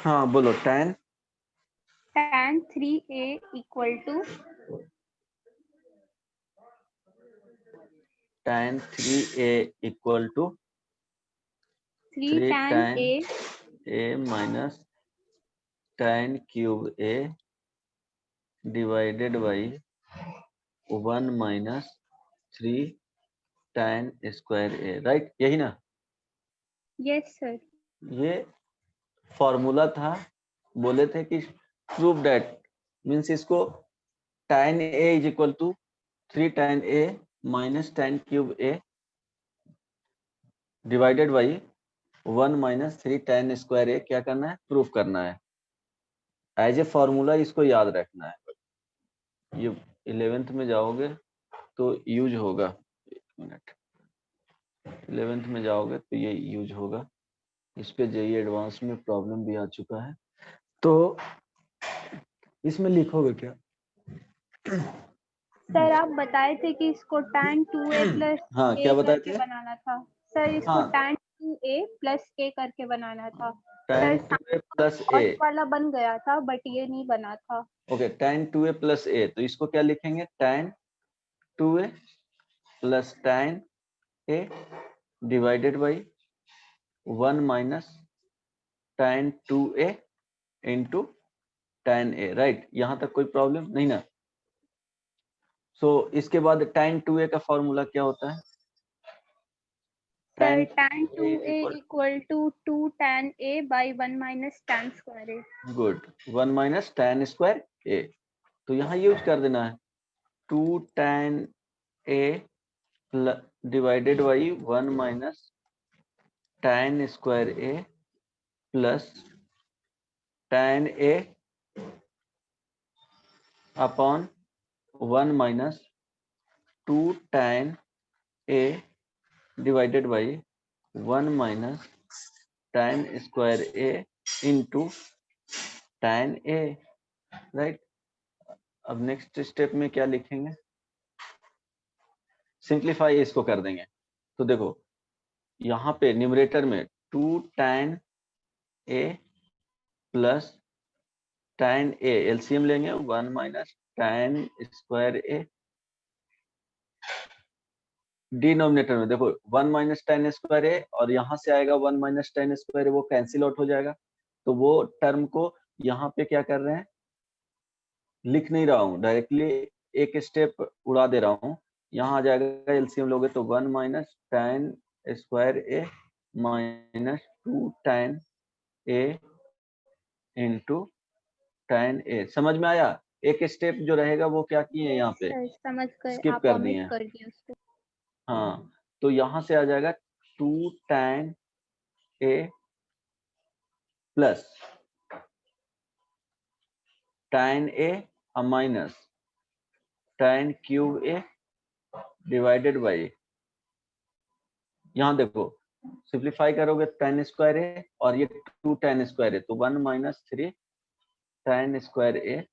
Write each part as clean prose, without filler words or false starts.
हाँ बोलो। tan 3a equal to tan 3a equal to 3 tan a a minus tan cube a divided by 1 minus 3 tan square a, right? यही ना? Yes sir. ये formula था, बोले थे कि प्रूव दैट, मीन्स इसको tan a is equal to 3 tan a minus tan cube a divided by 1 minus 3 tan square a क्या करना है? प्रूफ करना है। एज ए फॉर्मूला इसको याद रखना है। ये 11th में जाओगे तो यूज होगा। 1 मिनट, 11th में जाओगे तो ये यूज होगा। इस पे जेईई एडवांस में प्रॉब्लम भी आ चुका है, तो इसमें लिखोगे क्या? सर आप बताए थे कि इसको tan 2a प्लस हाँ a क्या बताए करके थे? बनाना था। सर इसको हाँ tan 2a प्लस a करके बनाना था। tan sir 2a plus a, first वाला बन गया था बट ये नहीं बना था। Okay. tan 2a plus a, तो इसको क्या लिखेंगे? tan 2a plus tan a divided by 1 minus tan 2a into tan a, right? यहाँ तक कोई प्रॉब्लम नहीं ना? सो इसके बाद tan 2a का फॉर्मूला क्या होता है? Sir tan tan 2a equal to 2 tan a by 1 minus tan square a। Good, 1 minus tan square a, तो यहाँ यूज कर देना है 2 tan a divided by 1 minus tan square a plus tan a upon 1 minus 2 tan a divided by 1 minus tan square a into tan a, right? अब next step में क्या लिखेंगे? Simplify इसको कर देंगे। तो देखो यहाँ पे न्यूमरेटर में 2 tan a plus tan a, LCM लेंगे 1 minus tan square a, denominator में देखो 1 माइनस tan स्क्वायर a और यहाँ से आएगा 1 माइनस tan स्क्वायर a, वो कैंसिल आउट हो जाएगा। तो वो टर्म को यहाँ पे क्या कर रहे हैं? लिख नहीं रहा हूँ, डायरेक्टली एक स्टेप उड़ा दे रहा हूँ। यहाँ आ जाएगा एलसीएम लोगे तो 1 minus tan square a minus 2 tan a into tan a। समझ में आया? एक स्टेप जो रहेगा वो क्या किए यहाँ पे? सर समझ गए, स्किप आप कर ओमिट दिए। कर दिए उसको। हाँ, तो यहाँ से आ जाएगा 2 tan a plus tan a minus tan cube a divided by, यहाँ देखो सिंप्लीफाई करोगे tan स्क्वायर a और ये 2 tan स्क्वायर a, तो 1 माइनस 3 tan स्क्वायर a,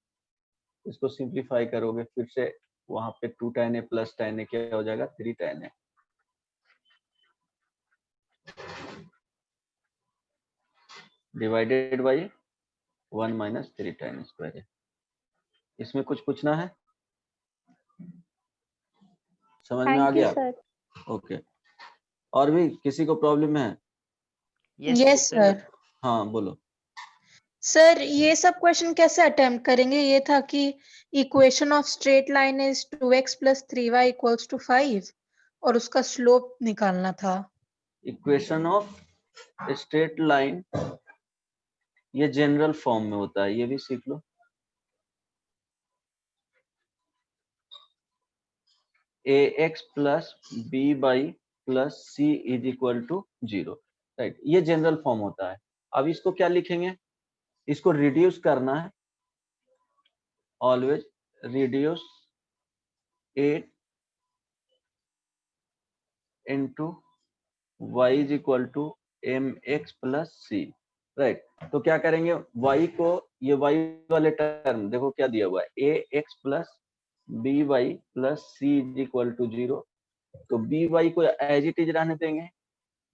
इसको सिंप्लीफाई करोगे फिर से वहां पे 2 tan a plus tan a क्या हो जाएगा? 3 tan a divided by 1 minus 3 tan square a। इसमें कुछ पूछना है? समझ में आ थैंक यू गया? सर। ओके। और भी किसी को प्रॉब्लम है? Yes sir. हाँ बोलो। सर ये सब क्वेश्चन कैसे अटेम्प्ट करेंगे? ये था कि equation of straight line is 2x plus 3y equals to 5 और उसका स्लोप निकालना था। इक्वेशन ऑफ स्ट्रेट लाइन ये जनरल फॉर्म में होता है, ये भी सीख लो। ax plus B by plus C is equal to 0, right? ये जनरल फॉर्म होता है। अब इसको क्या लिखेंगे? इसको रिड्यूस करना है, always reduce 8 into Y is equal to M X plus C, right? तो क्या करेंगे? y को, ये y वाले टर्म देखो क्या दिया हुआ है, A X plus B Y plus C is equal to 0, तो बी वाई को एज इट इज रहने देंगे।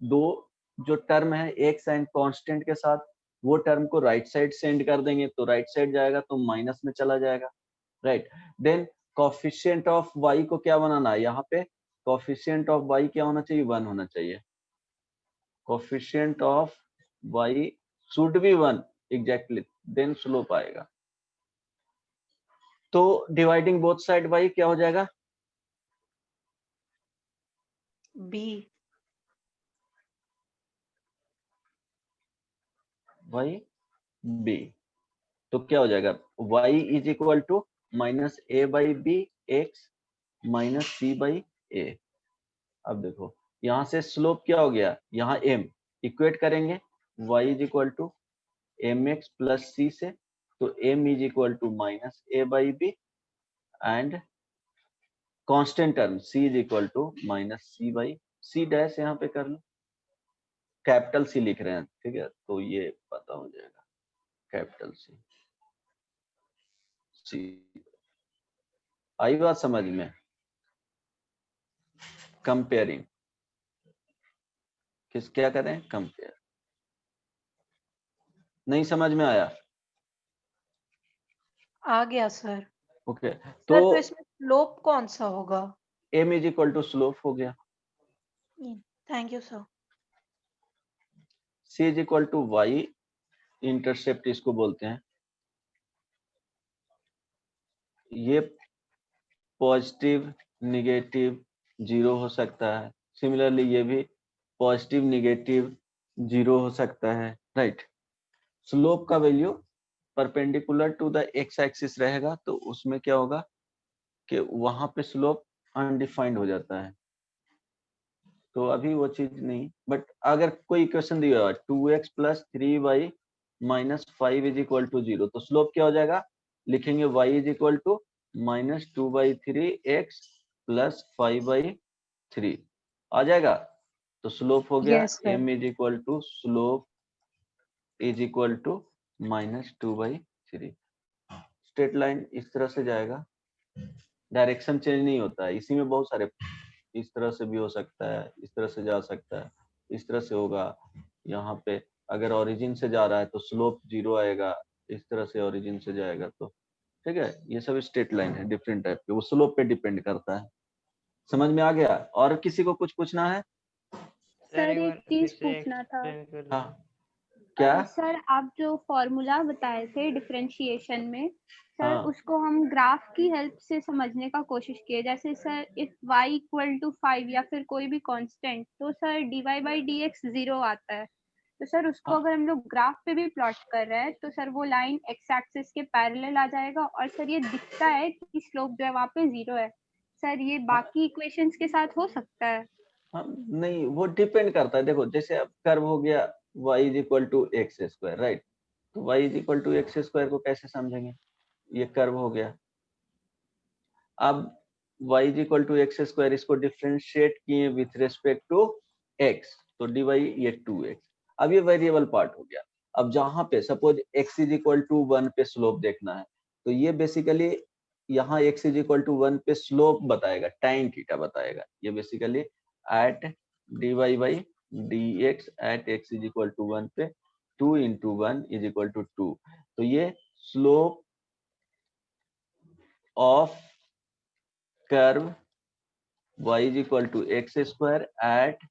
दो जो टर्म है एक साइन कांस्टेंट के साथ, वो टर्म को राइट साइड सेंड कर देंगे, तो राइट साइड जाएगा तो माइनस में चला जाएगा, right. Then coefficient of y को क्या बनाना है, यहाँ पे कोफिशिएंट ऑफ y क्या होना चाहिए, 1 होना चाहिए। Coefficient of y should be 1 exactly, then slope आएगा। तो डिवाइडिंग बोथ साइड बाई क्या हो जाएगा, बी। y b, तो क्या हो जाएगा, y is equal to minus A by B X minus C by A. अब देखो यहाँ से स्लोप क्या हो गया, यहाँ m इक्वेट करेंगे y is equal to M X plus C से, तो m is equal to minus A by B and constant term c is equal to minus C by C dash, यहाँ पे कर लो, कैपिटल सी लिख रहे हैं, ठीक है, तो ये पता हो जाएगा कैपिटल सी। आई बात समझ में, कंपेयरिंग किस क्या करें, कंपेयर, नहीं समझ में आया, आ गया सर। ओके। सर तो तो इसमें स्लोप कौन सा होगा? m is equal to slope हो गया, thank you sir. c is equal to y intercept इसको बोलते हैं, ये पॉजिटिव निगेटिव जीरो हो सकता है, सिमिलरली ये भी पॉजिटिव निगेटिव जीरो हो सकता है, राइट। स्लोप का value perpendicular to the X axis रहेगा, तो उसमें क्या होगा कि वहां पे स्लोप अनडिफाइंड हो जाता है, तो अभी वो चीज नहीं। बट अगर कोई इक्वेशन दिया हुआ 2x plus 3y minus 5 is equal to 0, तो स्लोप क्या हो जाएगा, लिखेंगे y is equal to minus 2/3x plus 5/3 आ जाएगा, तो स्लोप हो गया yes sir. m is equal to slope is equal to minus 2/3। Straight line इस तरह से जाएगा, डायरेक्शन चेंज नहीं होता है, इसी में बहुत सारे, इस तरह से भी हो सकता है, इस तरह से जा सकता है, इस तरह से होगा, यहाँ पे अगर ओरिजिन से जा रहा है तो स्लोप 0 आएगा, इस तरह से ओरिजिन से जाएगा तो, ठीक है, ये सब स्ट्रेट लाइन है डिफरेंट टाइप के, वो स्लोप पे डिपेंड करता है। समझ में आ गया? और किसी को कुछ पूछना है? सर एक चीज पूछना था। हाँ क्या? सर आप जो फॉर्मूला बताए थे डिफरेंशिएशन में, सर हाँ उसको हम ग्राफ की हेल्प से समझने का कोशिश किए, जैसे sir if y equal to 5 या फिर कोई भी कांस्टेंट, तो सर dy बाई dx 0 आता है, तो सर उसको हाँ अगर हम लोग ग्राफ पे भी प्लॉट कर रहे हैं तो सर वो लाइन एक्स एक्सिस के पैरेलल आ जाएगा, और सर ये दिखता है कि स्लोप जो है वहाँ पे 0 है। सर ये बाकी इक्वेशंस के साथ हो सकता है? हाँ, नहीं वो डिपेंड करता है, देखो जैसे अब कर्व हो गया y is equal to x square, right, तो y is equal to x square को कैसे समझेंगे, ये कर्व हो गया, अब y is equal to x square, इसको डिफरेंशिएट किए विथ रेस्पेक्ट टू x, तो dy ये 2x, अब ये वेरिएबल पार्ट हो गया। अब जहां पे suppose x is equal to 1 पे स्लोप देखना है, तो ये बेसिकली यहाँ x इज इक्वल टू 1 पे स्लोप बताएगा, tan थीटा बताएगा, ये basically at dy by dx at x is equal to 1 पे 2 इंटू 1 इज इक्वल टू 2, तो ये slope of curve y is equal to x square at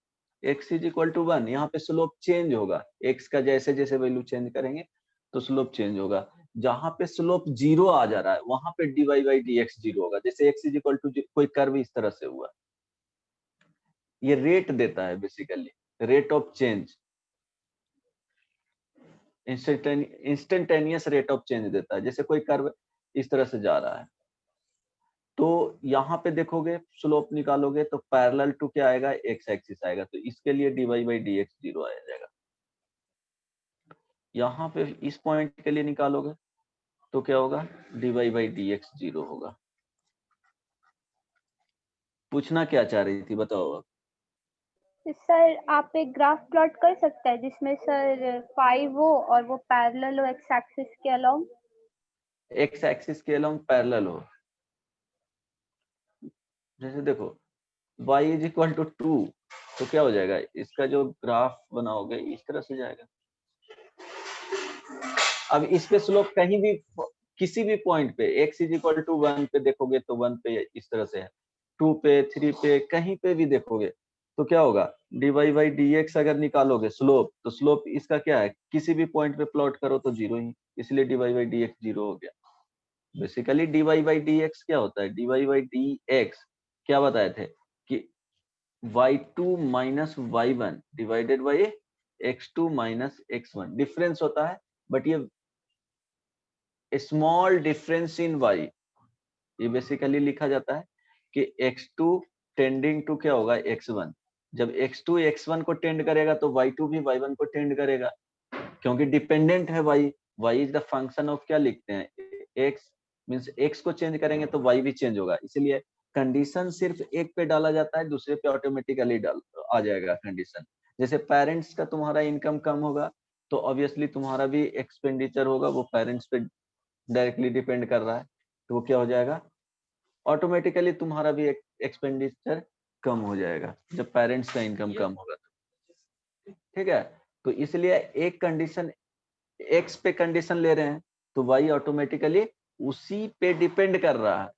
x is equal to 1, यहाँ पे slope change होगा, x का जैसे जैसे value change करेंगे तो स्लोप चेंज होगा, जहां पे स्लोप 0 आ जा रहा है वहां पे dy बाई dx 0 होगा, जैसे x इज इक्वल टू कोई कर्व इस तरह से हुआ, ये रेट देता है basically, rate of change, instantaneous rate of change देता है, जैसे कोई कर्व इस तरह से जा रहा है, तो यहाँ पे देखोगे स्लोप निकालोगे तो पैरेलल टू क्या आएगा, एक्स एक्सिस आएगा, तो इसके लिए dy बाई dx 0 आ जाएगा, यहाँ पे इस पॉइंट के लिए निकालोगे तो क्या होगा, dy बाई dx 0 होगा। पूछना क्या चाह रही थी बताओ अब? सर आप एक ग्राफ प्लॉट कर सकते हैं जिसमें सर 5 हो और वो पैरेलल हो एक्स एक्सिस के अलोंग? एक्स एक्सिस के अलोंग पैरेलल हो, जैसे देखो y इज इक्वल टू 2, तो क्या हो जाएगा, इसका जो ग्राफ बनाओगे इस तरह से जाएगा, अब इस पे स्लोप कहीं भी किसी भी पॉइंट पे x इज इक्वल टू 1 पे देखोगे तो 1 पे इस तरह से है, 2 पे 3 पे कहीं पे भी देखोगे तो क्या होगा, dy बाई dx अगर निकालोगे स्लोप तो स्लोप इसका क्या है, किसी भी पॉइंट पे प्लॉट करो तो जीरो ही, इसलिए dy बाई dx जीरो हो गया। बेसिकली dy बाई dx क्या होता है, dy बाई dx क्या बताए थे कि y2 minus y1 divided by x2 minus x1 difference होता है, बट ये स्मॉल डिफरेंस इन y, ये बेसिकली लिखा जाता है कि x2 टेंडिंग टू क्या होगा x1, जब x2 x1 को टेंड करेगा तो y2 भी y1 को टेंड करेगा, क्योंकि डिपेंडेंट है y is the function of क्या लिखते हैं x, मींस x को चेंज करेंगे तो y भी चेंज होगा, इसलिए कंडीशन सिर्फ एक पे डाला जाता है, दूसरे पे ऑटोमेटिकली डाल आ जाएगा कंडीशन। जैसे पेरेंट्स का तुम्हारा इनकम कम होगा तो ऑब्वियसली तुम्हारा भी एक्सपेंडिचर होगा, वो पेरेंट्स पे डायरेक्टली डिपेंड कर रहा है, तो वो क्या हो जाएगा, ऑटोमेटिकली तुम्हारा भी एक्सपेंडिचर कम हो जाएगा जब पेरेंट्स का इनकम कम होगा तो, ठीक है। तो इसलिए एक कंडीशन एक्स पे कंडीशन ले रहे हैं तो वाई ऑटोमेटिकली उसी पे डिपेंड कर रहा है,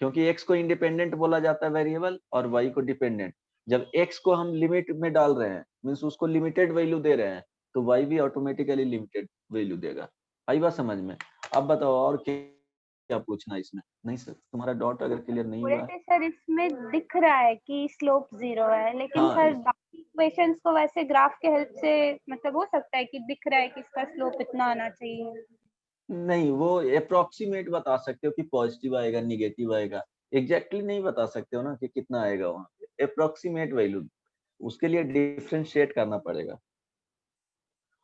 क्योंकि एक्स को इंडिपेंडेंट बोला जाता है वेरिएबल और वाई को डिपेंडेंट। जब एक्स को हम लिमिट में डाल रहे हैं मीन्स उसको लिमिटेड वैल्यू दे रहे हैं तो वाई भी ऑटोमेटिकली लिमिटेड वैल्यू देगा। आई बात समझ में? अब बताओ और क्या पूछना है इसमें? नहीं सर तुम्हारा डॉट अगर क्लियर नहीं हुआ है। वैसे सर इसमें दिख रहा है कि स्लोप जीरो है, लेकिन हाँ, सर बाकी इक्वेशंस को वैसे ग्राफ के हेल्प से मतलब हो सकता है कि दिख रहा है कि इसका स्लोप इतना आना चाहिए। नहीं वो अप्रोक्सीमेट बता सकते हो कि पॉजिटिव आएगा निगेटिव आएगा, एग्जैक्टली नहीं बता सकते हो ना कि कितना आएगा, वहां पे अप्रोक्सीमेट वैल्यू, उसके लिए डिफरेंशिएट करना पड़ेगा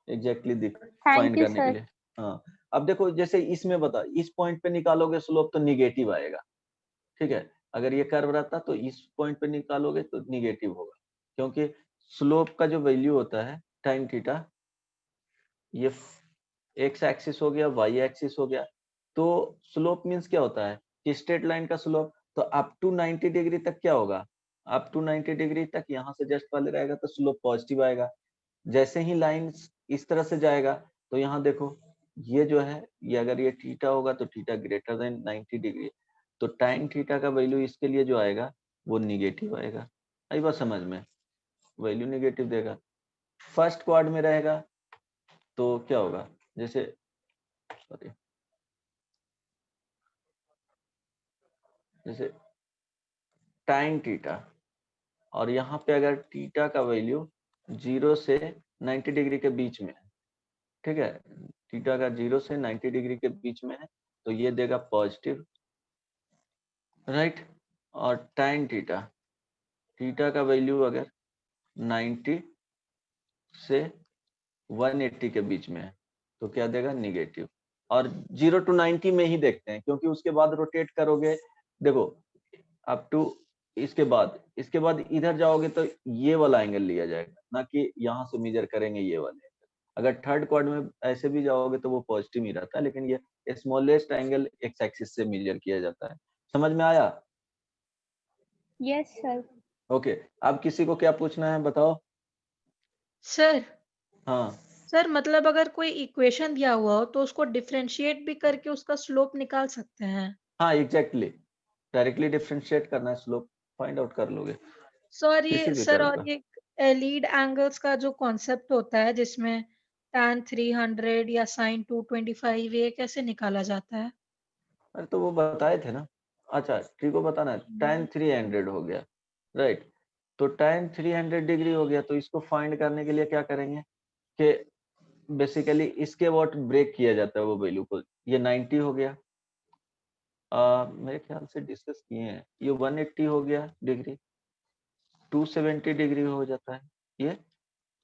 एग्जैक्टली फाइंड थैंक यू करने के सर। लिए। हाँ, अब देखो जैसे इसमें बता, इस पॉइंट पे निकालोगे स्लोप तो निगेटिव आएगा, ठीक है। अगर ये कर्व रहता तो इस पॉइंट पे निकालोगे तो निगेटिव होगा, क्योंकि स्लोप का जो वैल्यू होता है टाइन थीटा, ये एक्स एक्सिस हो गया वाई एक्सिस हो गया, तो स्लोप मींस क्या होता है कि स्ट्रेट लाइन का स्लोप, तो अप टू 90 डिग्री तक क्या होगा, अप टू 90 डिग्री तक यहाँ से जस्ट पहले रहेगा तो स्लोप पॉजिटिव आएगा। जैसे ही लाइन इस तरह से जाएगा तो यहाँ देखो ये जो है ये अगर ये थीटा होगा तो थीटा ग्रेटर देन 90 डिग्री, तो टाइन थीटा का वैल्यू इसके लिए जो आएगा वो निगेटिव आएगा। आई बात समझ में? वैल्यू निगेटिव देगा। फर्स्ट क्वाड में रहेगा तो क्या होगा, जैसे सॉरी जैसे टाइन थीटा, और यहाँ पे अगर थीटा का वैल्यू 0 से 90 डिग्री के बीच में है, ठीक है, थीटा का 0 से 90 डिग्री के बीच में है तो ये देगा पॉजिटिव, राइट। और टाइन थीटा, थीटा का वैल्यू अगर 90 से 180 के बीच में है तो क्या देगा, निगेटिव। और 0 to 90 में ही देखते हैं क्योंकि उसके बाद रोटेट करोगे, देखो अप टू इसके बाद इधर जाओगे तो ये वाला एंगल लिया जाएगा, ना कि यहाँ से मेजर करेंगे ये वाले एंगल। अगर थर्ड क्वाड में ऐसे भी जाओगे तो वो पॉजिटिव ही रहता है, लेकिन ये स्मॉलेस्ट एंगल एक्स एक्सिस से मेजर किया जाता है। समझ में आया? Yes sir. ओके, अब किसी को क्या पूछना है बताओ। सर हाँ सर मतलब अगर कोई इक्वेशन दिया हुआ हो तो उसको डिफरेंशिएट भी करके उसका स्लोप निकाल सकते हैं। हाँ एग्जैक्टली, डायरेक्टली डिफरेंशिएट करना है, स्लोप फाइंड आउट कर लोगे किसी भी सर कर्व और का। ये लीड एंगल्स का जो कॉन्सेप्ट होता है जिसमें tan 300 या sin 225 ये कैसे निकाला जाता है? अरे तो वो बताए थे ना। अच्छा ठीक हो, बताना है tan 300 हो गया, राइट। तो tan 300 डिग्री हो गया तो इसको फाइंड करने के लिए क्या करेंगे कि बेसिकली इसके व्हाट ब्रेक किया जाता है वो वैल्यू को, ये 90 हो गया, मेरे ख्याल से डिस्कस किए हैं, ये 180 हो गया डिग्री, 270 डिग्री हो जाता है, ये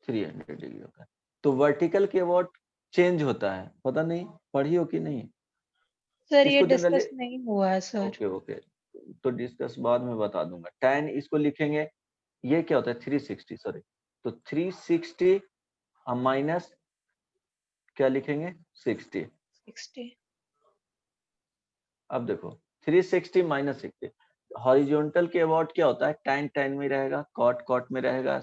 300 डिग्री होता है। तो वर्टिकल के व्हाट चेंज होता है, पता नहीं पढ़ी हो कि नहीं सर ये इसको जनरली? डिस्कस नहीं हुआ है सर। ओके ओके, तो डिस्कस बाद में बता दूंगा। tan इसको लिखेंगे, ये क्या होता है 360, सॉरी, तो 360 माइनस क्या लिखेंगे 60। 60 अब देखो 360 माइनस 60, हॉरिजॉन्टल के अबाउट क्या होता है, tan tan में रहेगा, cot cot में रहेगा,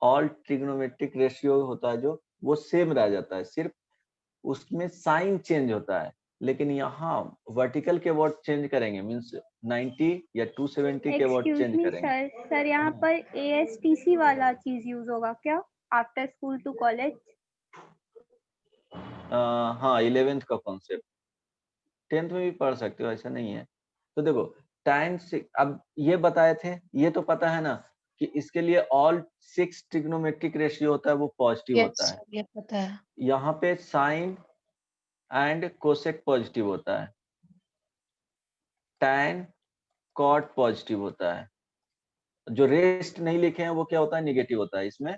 ऑल ट्रिग्नोमेट्रिक रेशियो होता है जो वो सेम रह जाता है, सिर्फ उसमें साइन चेंज होता है, लेकिन यहाँ वर्टिकल के वर्ड चेंज करेंगे, मीन्स 90 या 270 के वर्ड एक्सक्यूज चेंज मी करेंगे। सर यहाँ पर ASTC वाला चीज यूज होगा क्या, आफ्टर स्कूल टू कॉलेज? हाँ 11th का कॉन्सेप्ट 10th में भी पढ़ सकते हो, ऐसा नहीं है। तो देखो tan अब ये बताए थे, ये तो पता है ना कि इसके लिए ऑल 6 ट्रिग्नोमेट्रिक रेशियो होता है वो पॉजिटिव होता यस है। ये पता है। यहाँ पे साइन एंड कोसेक पॉजिटिव होता है, tan कॉट पॉजिटिव होता है, जो रेस्ट नहीं लिखे हैं वो क्या होता है, नेगेटिव होता है। इसमें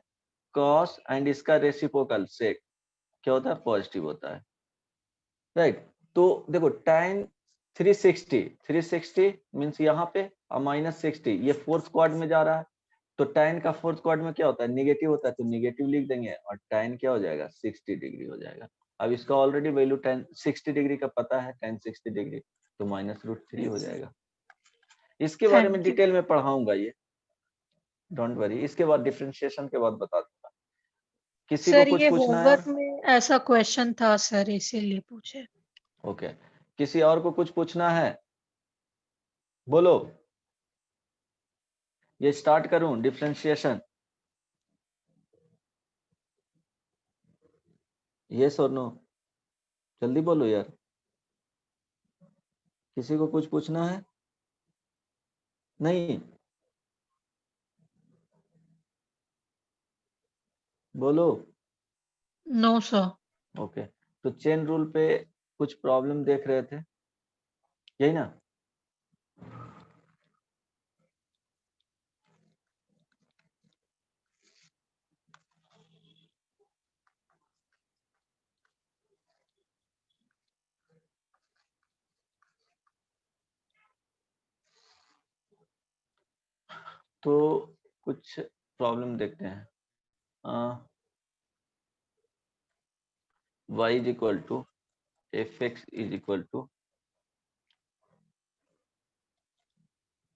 कॉस एंड इसका रेसिप्रोकल सेक क्या होता है, पॉजिटिव होता है, राइट। तो देखो tan 360 मीन्स यहाँ पे -60, ये फोर्थ क्वाड में जा रहा है, तो tan का फोर्थ क्वाड में क्या होता है, नेगेटिव होता है, तो नेगेटिव लिख देंगे और tan क्या हो जाएगा, 60 डिग्री हो जाएगा। अब इसका ऑलरेडी वैल्यू tan 60 डिग्री का पता है, tan 60 डिग्री, तो -√3 हो जाएगा। इसके बारे में थैंक यू डिटेल में पढ़ाऊंगा, ये डोंट वरी, इसके बाद डिफरेंशिएशन के बाद बता दूंगा। किसी को सर। कुछ ये पूछना है? होमवर्क में ऐसा क्वेश्चन था सर, इसीलिए पूछे। ओके, किसी और को कुछ पूछना है, बोलो। ये स्टार्ट करूं डिफरेंशिएशन? यस और नो, जल्दी बोलो यार। किसी को कुछ पूछना है? नहीं, बोलो। No sir. ओके, तो चेन रूल पे कुछ प्रॉब्लम देख रहे थे, यही ना? तो कुछ प्रॉब्लम देखते हैं। y is equal to fx is equal to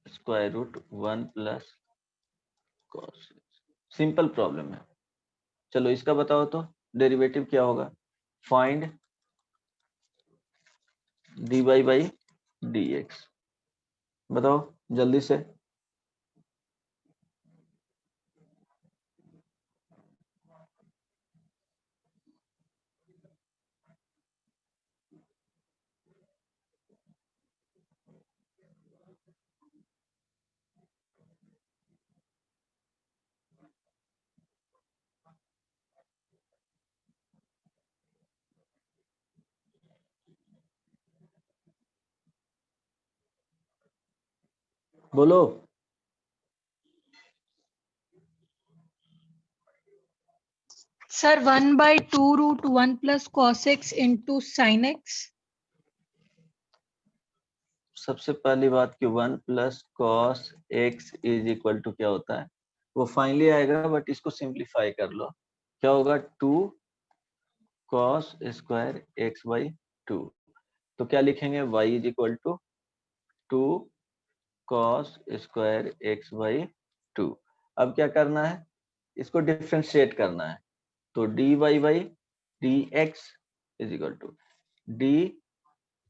square root 1 plus cos। Simple problem है, चलो इसका बताओ तो डेरिवेटिव क्या होगा। फाइंड dy बाई dx, बताओ जल्दी से। बोलो। Sir 1/2√1 plus cos x into sin x। सबसे पहली बात कि 1 plus cos X is equal to क्या होता है, वो फाइनली आएगा, बट इसको सिंप्लीफाई कर लो, क्या होगा 2 कॉस स्क्वायर एक्स बाई 2। तो क्या लिखेंगे, y is equal to 2 cos square X by 2। अब क्या करना है, इसको डिफरेंशिएट करना है, तो dy by dx is equal to d,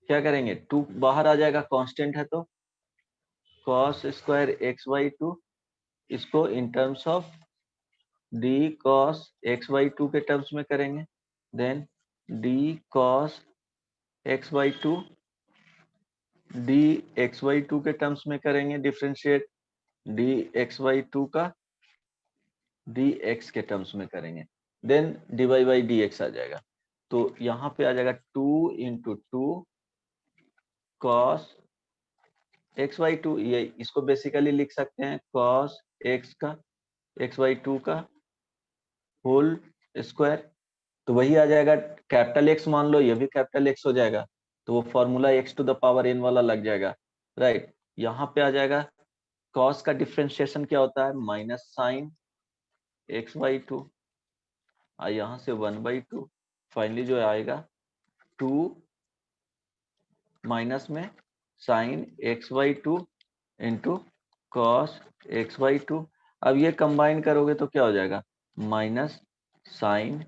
क्या करेंगे, 2 बाहर आ जाएगा, कांस्टेंट है, तो कॉस स्क्वायर एक्स बाई 2, इसको इन terms of d cos x by 2 के टर्म्स में करेंगे, then d cos x by 2 d x by 2 के टर्म्स में करेंगे डिफरेंशिएट, d x बाई 2 का dx के टर्म्स में करेंगे, देन dy बाई dx आ जाएगा। तो यहाँ पे आ जाएगा 2 इंटू 2 cos x बाई 2, ये इसको बेसिकली लिख सकते हैं cos x का x बाई 2 का होल स्क्वायर, तो वही आ जाएगा, कैपिटल एक्स मान लो, ये भी कैपिटल एक्स हो जाएगा, तो वो formula x to the power n वाला लग जाएगा, राइट। यहाँ पे आ जाएगा cos का डिफरेंशिएशन क्या होता है, माइनस साइन x बाई 2, यहाँ से 1/2, फाइनली जो आएगा 2 माइनस में sine x by 2 into cos x by 2। अब ये कंबाइन करोगे तो क्या हो जाएगा, माइनस साइन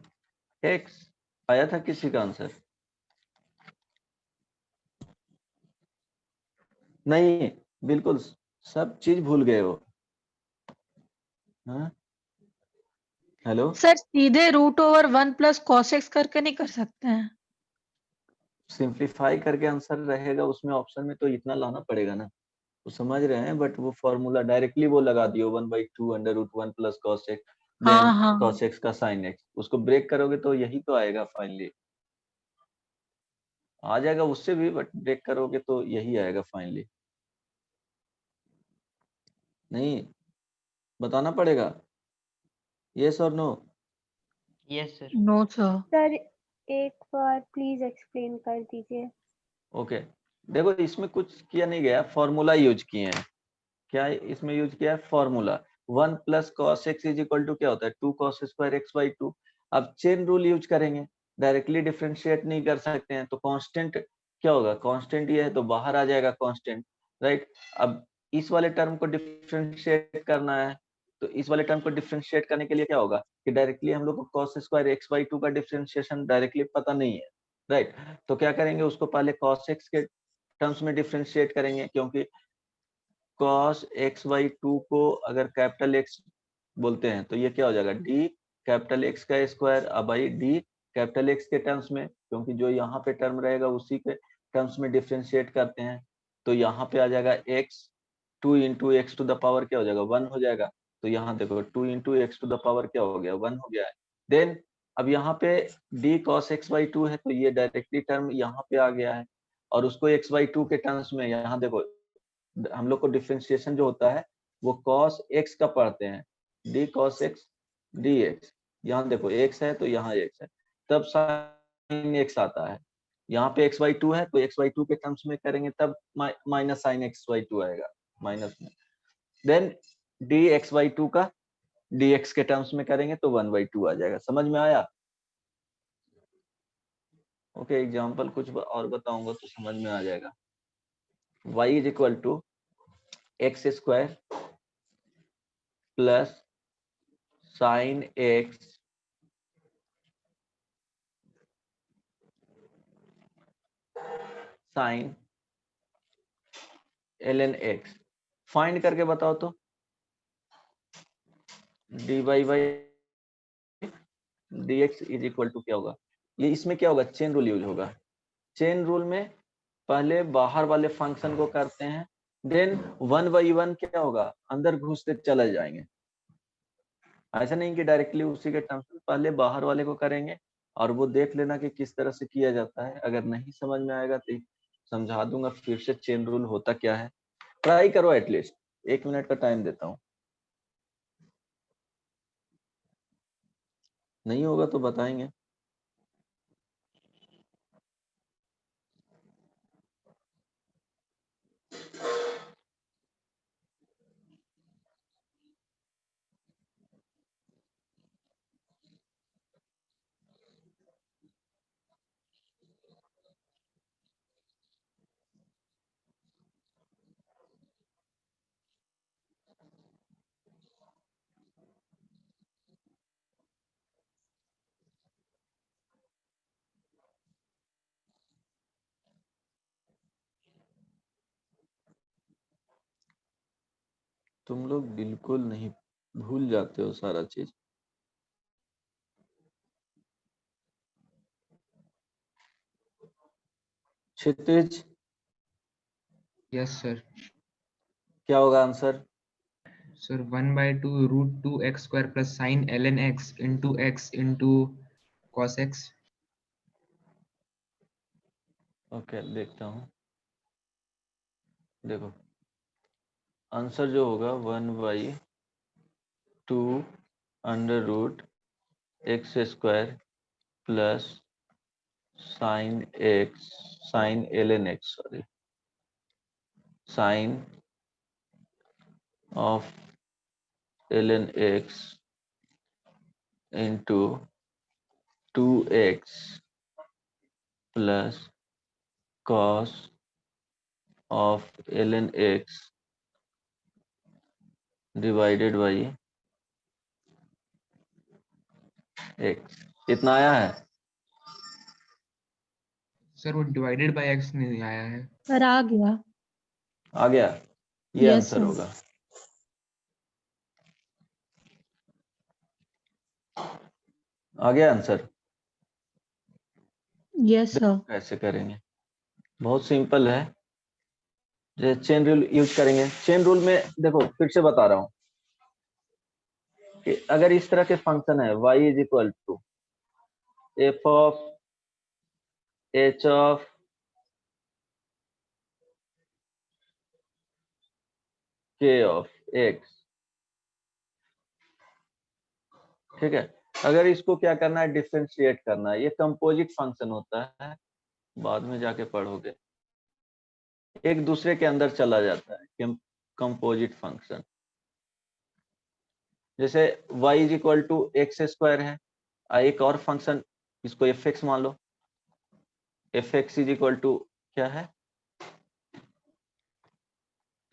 x आया था किसी का आंसर? नहीं, बिल्कुल सब चीज भूल गए हो। हाँ, हेलो। सर सीधे root over 1 plus cos X करके नहीं कर सकते हैं? सिंप्लीफाई करके आंसर रहेगा उसमें, ऑप्शन में तो इतना लाना पड़ेगा ना, वो समझ रहे हैं, बट वो फॉर्मूला डायरेक्टली वो लगा दियो 1/2 under root 1 plus cos X, then हाँ हाँ कॉस एक्स का साइन एक्स, उसको ब्रेक करोगे तो यही तो आएगा फाइनली, आ जाएगा उससे भी, बट ब्रेक करोगे तो यही आएगा फाइनली। नहीं, बताना पड़ेगा, यस और no? Yes sir. No sir. Sir एक बार प्लीज एक्सप्लेन कर दीजिए। ओके, देखो इसमें कुछ किया नहीं गया, फॉर्मूला यूज किए हैं। क्या इसमें यूज किया है? Formula 1 plus cos X is equal to क्या होता है, 2 कॉस स्क्वायर एक्स बाई 2। अब चेन रूल यूज करेंगे, डायरेक्टली डिफरेंशिएट नहीं कर सकते हैं, तो कांस्टेंट क्या होगा, कांस्टेंट ये है तो बाहर आ जाएगा कांस्टेंट, राइट। अब इस वाले टर्म को डिफरेंशिएट करना है, तो इस वाले टर्म को डिफरेंशिएट करने के लिए क्या होगा कि डायरेक्टली हम लोग को कॉस स्क्वायर एक्स बाई 2 का डिफरेंशिएशन डायरेक्टली पता नहीं है, राइट। तो क्या करेंगे, उसको पहले कॉस एक्स के टर्म्स में डिफरेंशिएट करेंगे, क्योंकि cos x बाई 2 को अगर कैपिटल X बोलते हैं तो ये क्या हो जाएगा, d कैपिटल X का स्क्वायर, अब भाई d कैपिटल X के टर्म्स में, क्योंकि जो यहाँ पे टर्म रहेगा उसी के टर्म्स में डिफरेंशिएट करते हैं, तो यहाँ पे आ जाएगा x, 2 into X to the power क्या हो जाएगा, 1 हो जाएगा। तो यहाँ देखो 2 into X to the power क्या हो गया, 1 हो गया है। देन अब यहाँ पे d cos x बाई 2 है, तो ये डायरेक्टली टर्म यहाँ पे आ गया है, और उसको x बाई 2 के टर्म्स में यहाँ देखो हम लोग को डिफरेंशिएशन जो होता है वो cos x का पढ़ते हैं, d cos x dx, यहाँ देखो x है तो यहाँ x है, तब sin x आता है, यहाँ पे x बाई 2 है तो x बाई 2 के टर्म्स में करेंगे तब माइनस साइन x बाई 2 आएगा माइनस में, देन dx बाई 2 का dx के टर्म्स में करेंगे तो 1/2 आ जाएगा। समझ में आया? ओके, एग्जांपल कुछ और बताऊंगा तो समझ में आ जाएगा। y is equal to x square plus sine X sine ln x, find करके बताओ तो, dy by dx is equal to क्या होगा, ये इसमें क्या होगा, चेन रूल यूज होगा। चेन रूल में पहले बाहर वाले फंक्शन को करते हैं, देन 1 बाई 1 क्या होगा, अंदर घुसते चले जाएंगे, ऐसा नहीं कि डायरेक्टली उसी के टर्म्स में, पहले बाहर वाले को करेंगे और वो देख लेना कि किस तरह से किया जाता है, अगर नहीं समझ में आएगा तो समझा दूंगा फिर से चेन रूल होता क्या है, ट्राई करो एटलीस्ट, 1 मिनट का टाइम देता हूँ, नहीं होगा तो बताएंगे। तुम लोग बिल्कुल नहीं, भूल जाते हो सारा चीज। Kshitij yes sir. क्या होगा answer? Sir 1/2 √2 x² plus sine ln x into x into cos x। Okay, देखता हूँ, देखो आंसर जो होगा 1/2 under root x square plus sine X sine ln x, sorry, sine of ln x into 2x plus cos of ln x divided by x, इतना आया है। Sir वो divided by x नहीं आया है। सर आ गया। आ गया, ये Yes, आंसर sir. होगा। आ गया आंसर। Yes sir. कैसे करेंगे, बहुत सिंपल है। जैसे चेन रूल यूज करेंगे। चेन रूल में देखो फिर से बता रहा हूं कि अगर इस तरह के फंक्शन है y is equal to F of H of K of X, ठीक है। अगर इसको क्या करना है, डिफरेंशिएट करना है, ये कंपोजिट फंक्शन होता है, बाद में जाके पढ़ोगे, एक दूसरे के अंदर चला जाता है कंपोजिट फंक्शन। जैसे y is equal to x square है, एक और फंक्शन इसको एफ एक्स मान लो, F X is equal to क्या है,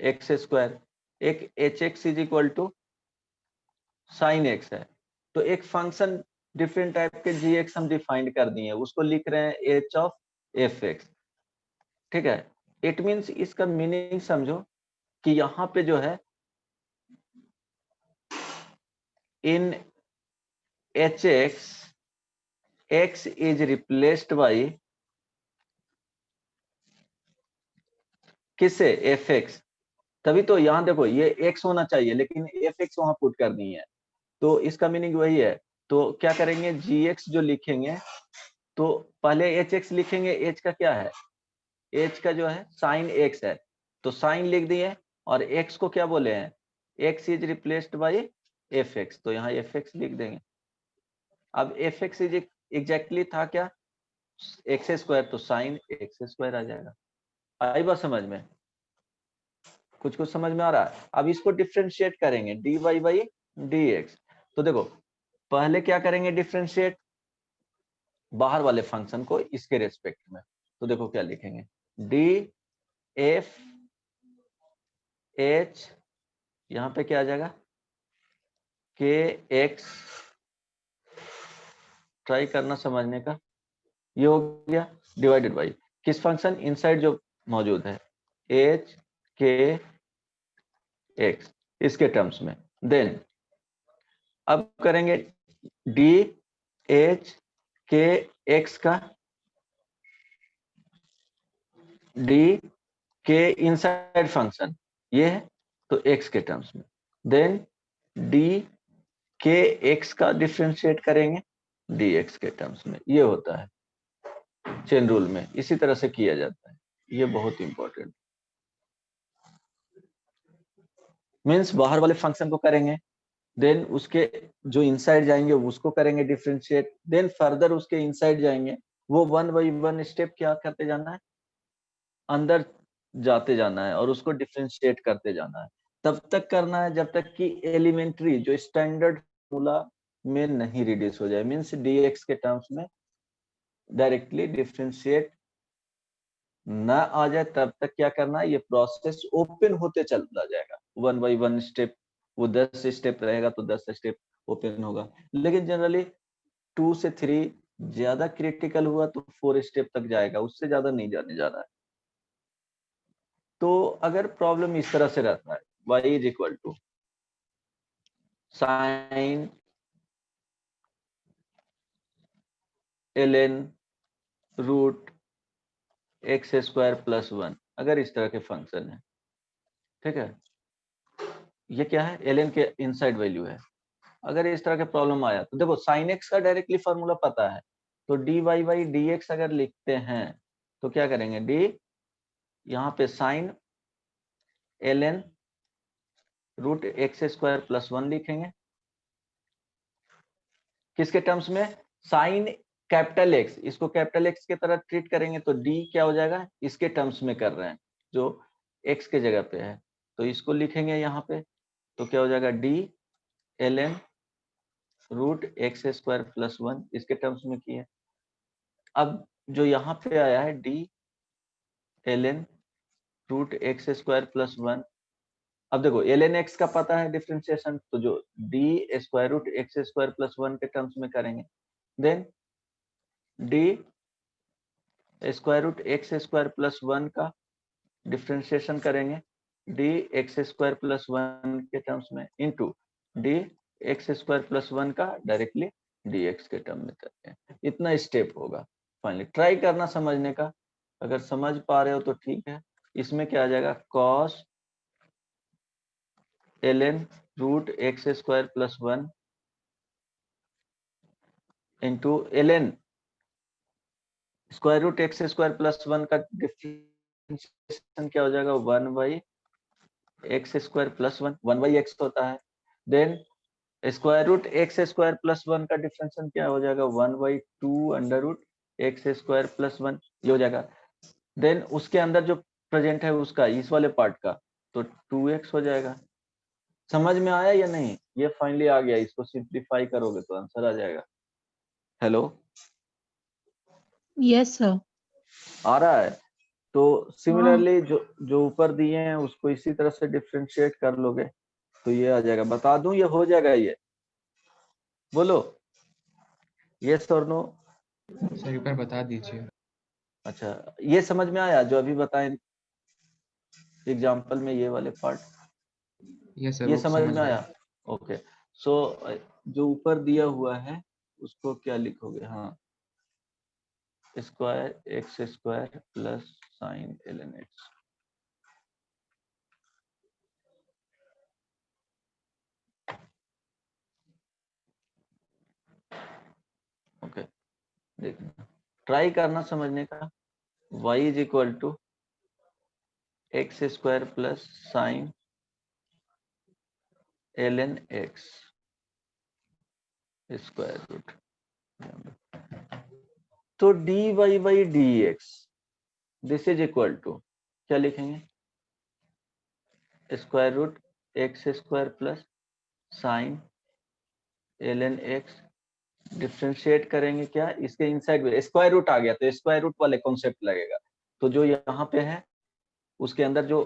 एक्स स्क्वायर। एक H X is equal to sine X है। तो एक फंक्शन डिफरेंट टाइप के जी एक्स हम डिफाइंड कर दिए, उसको लिख रहे हैं एच ऑफ एफ एक्स, ठीक है। इट मीन्स इसका मीनिंग समझो कि यहाँ पे जो है इन H x x is replaced by किससे, एफ एक्स। तभी तो यहाँ देखो ये एक्स होना चाहिए लेकिन एफ एक्स वहां पुट कर दी है, तो इसका मीनिंग वही है। तो क्या करेंगे, जी एक्स जो लिखेंगे तो पहले एच एक्स लिखेंगे, एच का क्या है, एच का जो है साइन एक्स है, तो साइन लिख दिए, और एक्स को क्या बोले हैं, x is replaced by F x, तो यहाँ एफ एक्स लिख देंगे। अब एफ एक्स इज एग्जैक्टली था क्या, एक्स स्क्वायर, तो साइन एक्स स्क्वायर आ जाएगा। आई बात समझ में, कुछ कुछ समझ में आ रहा है। अब इसको डिफ्रेंशिएट करेंगे D Y by D X. तो देखो पहले क्या करेंगे, डिफ्रेंशिएट बाहर वाले फंक्शन को इसके रेस्पेक्ट में, तो देखो क्या लिखेंगे, डी एफ एच, यहाँ पे क्या आ जाएगा, के एक्स, ट्राई करना समझने का, ये हो गया डिवाइडेड बाई किस फंक्शन, इनसाइड जो मौजूद है एच के एक्स, इसके टर्म्स में। देन अब करेंगे डी एच के एक्स का डी के इनसाइड फंक्शन ये है, तो एक्स के टर्म्स में। देन डी के एक्स का डिफ्रेंशिएट करेंगे डी एक्स के टर्म्स में, ये होता है चेन रूल में, इसी तरह से किया जाता है। ये बहुत इंपॉर्टेंट, मीन्स बाहर वाले फंक्शन को करेंगे, देन उसके जो इनसाइड जाएंगे उसको करेंगे डिफरेंशिएट, देन फर्दर उसके इनसाइड जाएंगे, वो वन बाई वन स्टेप क्या करते जाना है, अंदर जाते जाना है और उसको डिफरेंशिएट करते जाना है। तब तक करना है जब तक कि एलिमेंट्री जो स्टैंडर्ड फॉर्मूला में नहीं रिड्यूस हो जाए, मीन्स dx के टर्म्स में डायरेक्टली डिफरेंशिएट ना आ जाए, तब तक क्या करना है, ये प्रोसेस ओपन होते चला जाएगा वन बाई वन स्टेप। वो 10 स्टेप रहेगा तो 10 स्टेप ओपन होगा, लेकिन जनरली 2 से 3, ज्यादा क्रिटिकल हुआ तो 4 स्टेप तक जाएगा, उससे ज्यादा नहीं जाने जा रहा है। तो अगर प्रॉब्लम इस तरह से रहता है, y is equal to sine ln root x square plus 1, अगर इस तरह के फंक्शन है, ठीक है, ये क्या है, ln के इनसाइड वैल्यू है। अगर इस तरह के प्रॉब्लम आया तो देखो साइन एक्स का डायरेक्टली फॉर्मूला पता है, तो D Y by D X अगर लिखते हैं तो क्या करेंगे, डी यहाँ पे sine ln root x square plus 1 लिखेंगे, किसके टर्म्स में, साइन कैपिटल एक्स, इसको कैपिटल एक्स की तरह ट्रीट करेंगे तो डी क्या हो जाएगा, इसके टर्म्स में कर रहे हैं जो एक्स के जगह पे है, तो इसको लिखेंगे यहाँ पे, तो क्या हो जाएगा, D ln root x square plus 1, इसके टर्म्स में किए। अब जो यहाँ पे आया है D ln root x square plus 1, अब देखो ln x का पता है डिफरेंशिएशन, तो जो D square root x square plus 1 के टर्म्स में करेंगे, then D square root x square plus 1 का डिफ्रेंशिएशन करेंगे डी एक्स स्क्वायर प्लस 1 के टर्म्स में into D X square plus 1 का डायरेक्टली डी एक्स के टर्म में करते हैं। इतना स्टेप होगा। फाइनली ट्राई करना समझने का, अगर समझ पा रहे हो तो ठीक है। इसमें क्या आ जाएगा, cos ln root x square plus 1 into ln square root x square plus 1 का डिफरेंशिएशन क्या हो जाएगा, 1 by x square plus 1 by X होता है। Then square root x square plus 1 का डिफरेंशिएशन क्या हो जाएगा, 1 by 2 under root x square plus 1, ये हो जाएगा। देन उसके अंदर जो प्रेजेंट है उसका, इस वाले पार्ट का, तो 2x हो जाएगा। समझ में आया या नहीं? ये फाइनली आ गया, इसको सिंप्लीफाई करोगे तो आंसर आ जाएगा। Hello, yes sir. आ रहा है? तो सिमिलरली जो ऊपर दिए हैं उसको इसी तरह से डिफरेंशिएट कर लोगे तो ये आ जाएगा। बता दूं, ये हो जाएगा। ये बोलो यस और नो। सर एक बार बता दीजिए। अच्छा, ये समझ में आया जो अभी बताएं एग्जांपल में, ये वाले पार्ट यस सर, ये वो समझ में आया। आया? ओके। सो जो ऊपर दिया हुआ है उसको क्या लिखोगे, हाँ, square X square plus sine ln x। Okay, देखना, ट्राई करना समझने का। y is equal to x square plus sine ln x square root. तो dy by dx this is equal to क्या लिखेंगे, square root x square plus sine ln x। Differentiate करेंगे क्या, इसके इनसाइड में स्क्वायर रूट आ गया तो square root वाले कॉन्सेप्ट लगेगा। तो जो यहाँ पे है उसके अंदर जो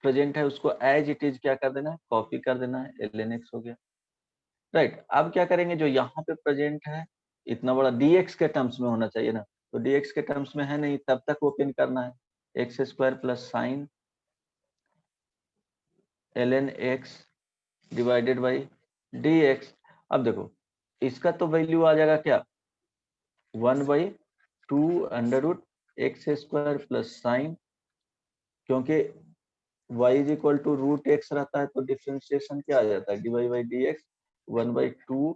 प्रेजेंट है उसको एज इट इज क्या कर देना है, कॉपी कर देना है, ln x हो गया। राइट, अब क्या करेंगे, जो यहाँ पे प्रेजेंट है इतना बड़ा dx के टर्म्स में होना चाहिए ना, तो dx के टर्म्स में है नहीं, तब तक ओपन करना है, X square plus sine ln x divided by dx। अब देखो इसका तो वैल्यू आ जाएगा क्या, 1 by 2 under root x square plus sine, क्योंकि y is equal to root X रहता है तो डिफरेंशिएशन क्या आ जाता है, dy by dx 1 by 2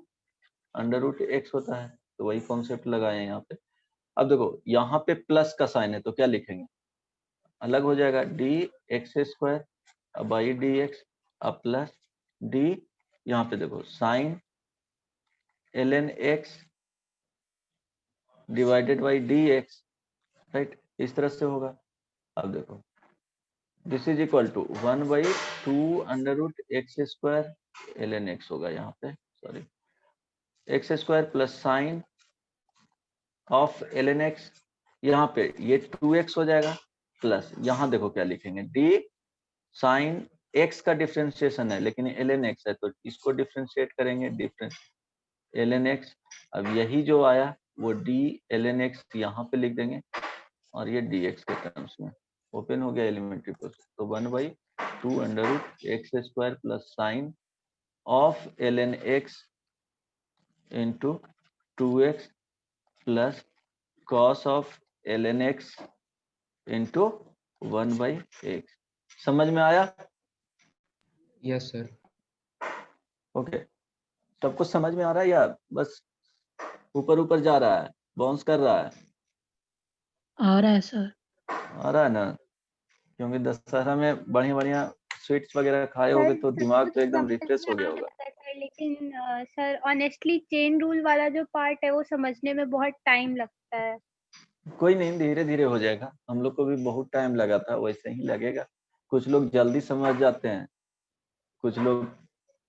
under root X होता है, तो वही कॉन्सेप्ट लगाए हैं यहाँ पे। अब देखो यहाँ पे प्लस का साइन है तो क्या लिखेंगे, अलग हो जाएगा, D X square by D X अब प्लस डी, यहाँ पे देखो sine ln x divided by D X. Right, इस तरह से होगा। अब देखो this is equal to 1 by 2 under root x square ln x होगा यहाँ पे, sorry, X square plus sine of ln x, यहाँ पे ये 2x हो जाएगा, प्लस यहाँ देखो क्या लिखेंगे, डी साइन x का डिफरेंशिएशन है लेकिन ln x है तो इसको डिफरेंशिएट करेंगे, डिफरेंस ln x। अब यही जो आया वो d ln x यहाँ पे लिख देंगे और ये dx के टर्म्स में ओपन हो गया एलिमेंट्री प्रोसेस। तो 1 by 2 under root x square plus sine of ln x into 2x plus cos of ln x into 1 by x। समझ में आया? Yes sir. ओके, सब कुछ समझ में आ रहा है या बस ऊपर ऊपर जा रहा है, बाउंस कर रहा है? आ रहा है सर। आ रहा है ना, क्योंकि दशहरा में बढ़िया बढ़िया स्वीट्स वगैरह खाए होगे तो दिमाग तो एकदम रिफ्रेश हो गया होगा। लेकिन सर ऑनेस्टली चेन रूल वाला जो पार्ट है वो समझने में बहुत टाइम लगता है। कोई नहीं, धीरे धीरे हो जाएगा, हम लोग को भी बहुत टाइम लगा था, वैसे ही लगेगा। कुछ लोग जल्दी समझ जाते हैं, कुछ लोग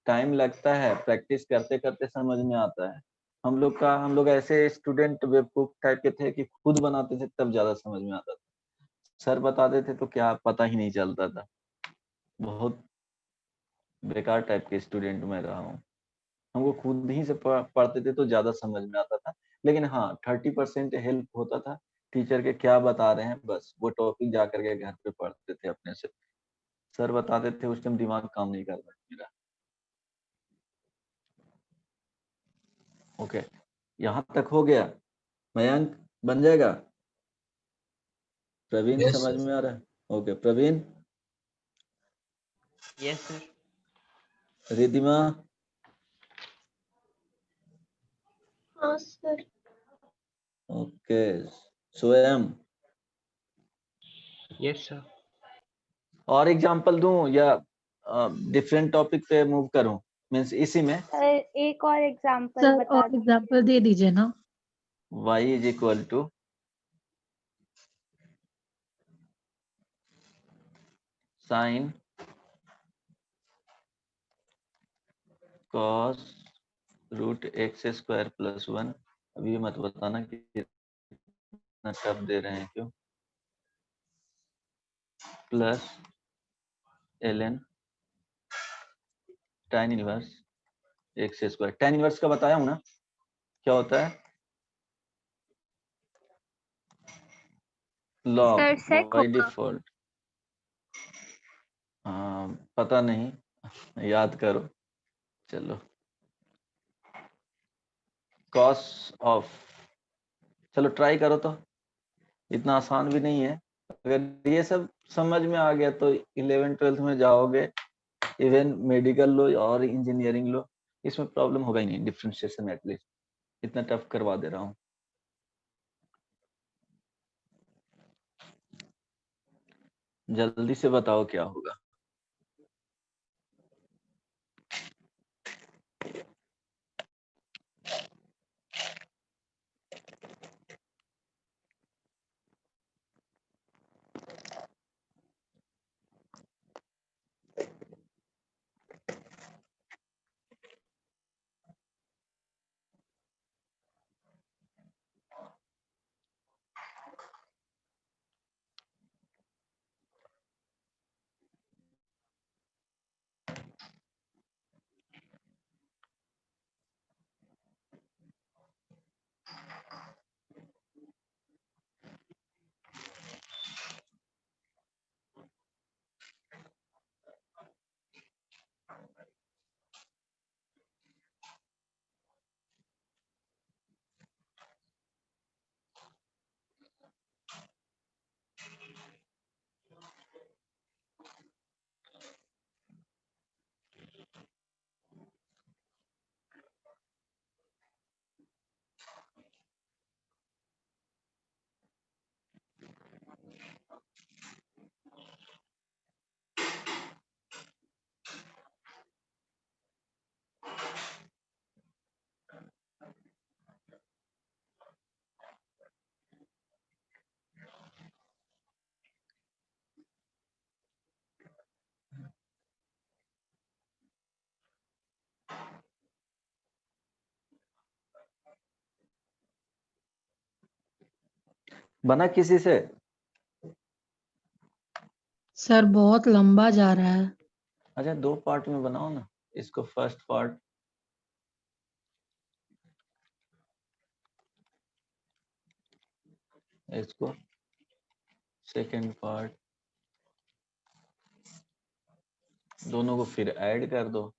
टाइम लगता है, प्रैक्टिस करते करते समझ में आता है। हम लोग ऐसे स्टूडेंट बेवकूफ टाइप के थे कि खुद बनाते थे तब ज्यादा समझ में आता था, सर बताते थे तो क्या पता ही नहीं चलता था। बहुत बेकार टाइप के स्टूडेंट मैं रहा हूँ, हमको खुद ही से पढ़ते थे तो ज्यादा समझ में आता था। लेकिन हाँ 30% हेल्प होता था टीचर के क्या बता रहे हैं, बस वो टॉपिक जा करके घर पे पढ़ते थे अपने से। सर बताते थे, उस टाइम दिमाग काम नहीं कर रहा मेरा। ओके, यहाँ तक हो गया। मयंक बन जाएगा? प्रवीण Yes, समझ sir. में आ रहा है? Okay Praveen. Yes sir. Ridhima? हाँ sir. Okay Swayam. Yes sir. और एग्जांपल दूं या डिफरेंट टॉपिक पे मूव करूं? मींस इसी में सर एक और एग्जांपल सर बता और एग्जांपल दे दीजिए ना। y is equal to sine cos root x square plus 1। अभी ये मत बताना कि इतना टफ दे रहे हैं क्यों। Plus ln tan inverse x square. tan inverse का बताया हूं ना, क्या होता है? लॉग सर sec बाय होगा। डिफॉल्ट। पता नहीं, याद करो। चलो कॉस ऑफ, चलो ट्राई करो तो। इतना आसान भी नहीं है। अगर ये सब समझ में आ गया तो 11th-12th में जाओगे, इवन मेडिकल लो और इंजीनियरिंग लो, इसमें प्रॉब्लम होगा ही नहीं डिफरेंशिएशन में। एटलीस्ट इतना टफ करवा दे रहा हूँ। जल्दी से बताओ क्या होगा। बना किसी से? सर बहुत लंबा जा रहा है। अच्छा 2 पार्ट में बनाओ ना। इसको फर्स्ट पार्ट, इसको सेकंड पार्ट, दोनों को फिर ऐड कर दो।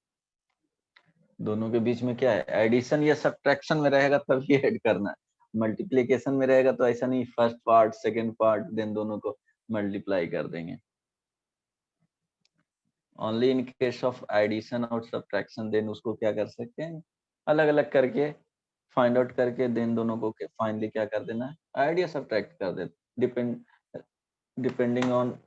दोनों के बीच में क्या है, एडिशन या सब्ट्रैक्शन में रहेगा तभी ऐड करना है। मल्टीप्लिकेशन में रहेगा तो ऐसा नहीं, first part second part then दोनों को मल्टीप्लाई कर देंगे। Only in case of addition और सब्ट्रैक्शन देन उसको क्या कर सकते हैं, अलग अलग करके फाइंड आउट करके देन दोनों को फाइनली क्या कर देना है, ऐड या सब्ट्रैक्ट कर दे, depending on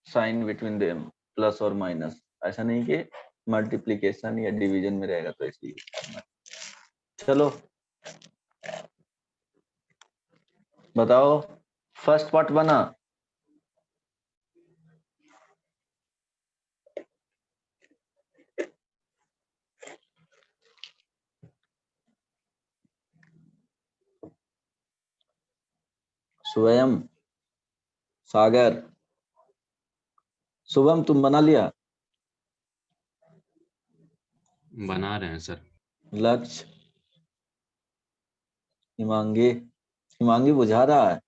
sign between them, plus और माइनस। ऐसा नहीं कि मल्टीप्लिकेशन या डिवीजन में रहेगा तो इसलिए करना है। चलो बताओ, फर्स्ट पार्ट बना? स्वयं, सागर, शुभम तुम बना लिया? बना रहे हैं सर। लक्ष्य, हिमांगी, हिमांगी बुझा रहा है।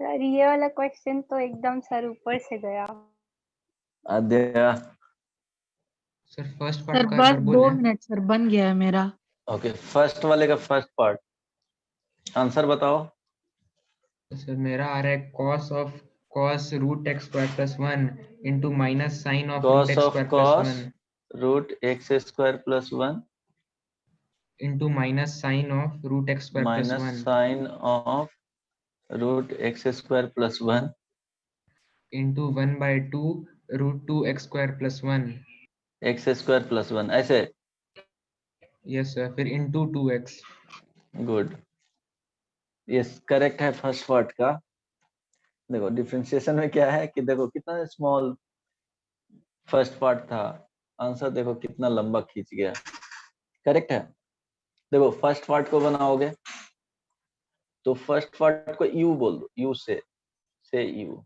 सर ये वाला क्वेश्चन तो एकदम सर ऊपर से गया। आद्या, सर फर्स्ट सर पार्ट का एक बस बार 2 बोलें। मिनट सर, बन गया है मेरा। ओके, फर्स्ट वाले का फर्स्ट पार्ट आंसर बताओ। सर मेरा आ रहा है cos root x square plus 1 into minus sine of root cos x of square plus cos 1 root x square plus 1 into minus sine of root x square plus minus 1 sine of root x square plus 1 into 1/2 root 2x square plus 1। X square plus 1 ऐसे। Yes sir, फिर into 2x। Good, yes correct है first part का। देखो differentiation में क्या है कि देखो कितना स्मॉल फर्स्ट पार्ट था, आंसर देखो कितना लंबा खींच गया। करेक्ट है। देखो फर्स्ट पार्ट को बनाओगे तो फर्स्ट पार्ट को यू बोल दो, यू से यू,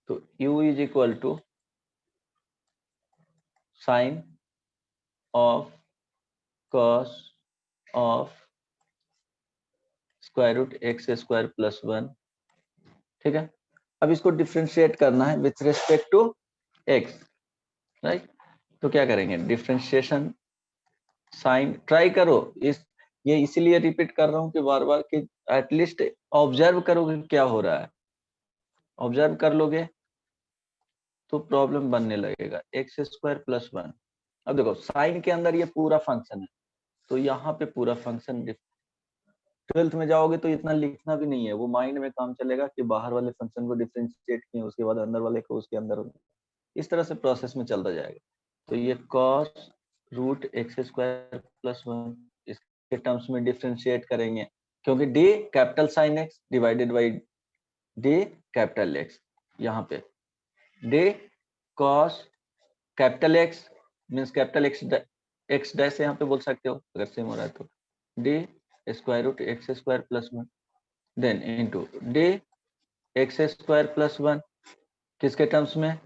तो u is equal to sine of cos of square root x square plus 1। ठीक है, अब इसको डिफरेंशिएट करना है with respect to x, right. तो क्या करेंगे, डिफरेंशिएशन साइन ट्राई करो। ये इसीलिए रिपीट कर रहा हूँ कि बार बार कि एटलीस्ट ऑब्जर्व करो कि क्या हो रहा है। ऑब्जर्व कर लोगे तो प्रॉब्लम बनने लगेगा। एक्स स्क्वायर प्लस 1, अब देखो साइन के अंदर ये पूरा फंक्शन है, तो यहाँ पे पूरा फंक्शन। 12th में जाओगे तो इतना लिखना भी नहीं है, वो माइंड में काम चलेगा कि बाहर वाले फंक्शन को डिफरेंशिएट किए, उसके बाद अंदर वाले को उसके अंदर, इस तरह से प्रोसेस में चलता जाएगा। तो ये cos root x square plus 1 इसके टर्म्स में डिफरेंशिएट करेंगे, क्योंकि d capital sine x divided by d capital x, यहाँ पे d cos capital x means capital x dash यहाँ पे बोल सकते हो अगर सेम हो रहा है तो, d square root x square plus 1 then into d x square plus 1 किसके टर्म्स में,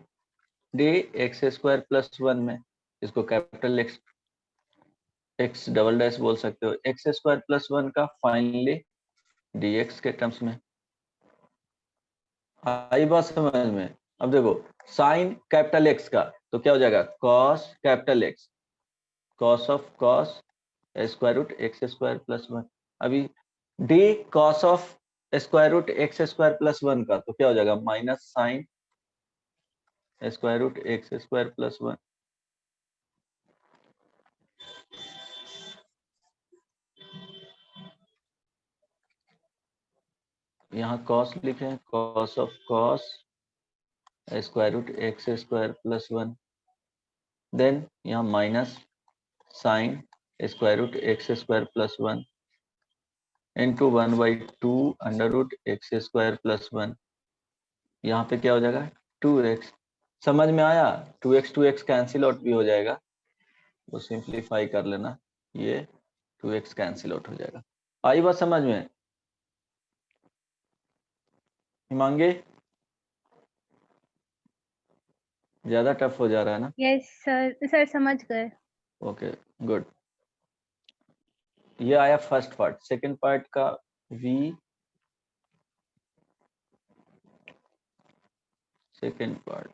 d एक्स स्क्वायर प्लस 1 में, इसको कैपिटल एक्स डबल डैश बोल सकते हो, एक्स स्क्वायर प्लस 1 का फाइनली dx के टर्म्स में। आई बात समझ में। अब देखो साइन कैपिटल एक्स का तो क्या हो जाएगा, cos capital X, cos of cos square root x square plus 1। अभी d cos of square root x square plus 1 का तो क्या हो जाएगा, minus sine square root x square plus 1। यहाँ cos लिखे हैं, cos of cos square root x square plus 1, then यहाँ minus sine square root x square plus 1 into 1/2 under root x square plus 1। यहाँ पे क्या हो जाएगा 2x। समझ में आया, 2x कैंसिल आउट भी हो जाएगा, वो सिंप्लीफाई कर लेना, ये 2x कैंसिल आउट हो जाएगा। आई बात समझ में हिमांगी, ज्यादा टफ हो जा रहा है ना। यस सर समझ गए। ओके गुड, ये आया फर्स्ट पार्ट। सेकंड पार्ट का v, सेकंड पार्ट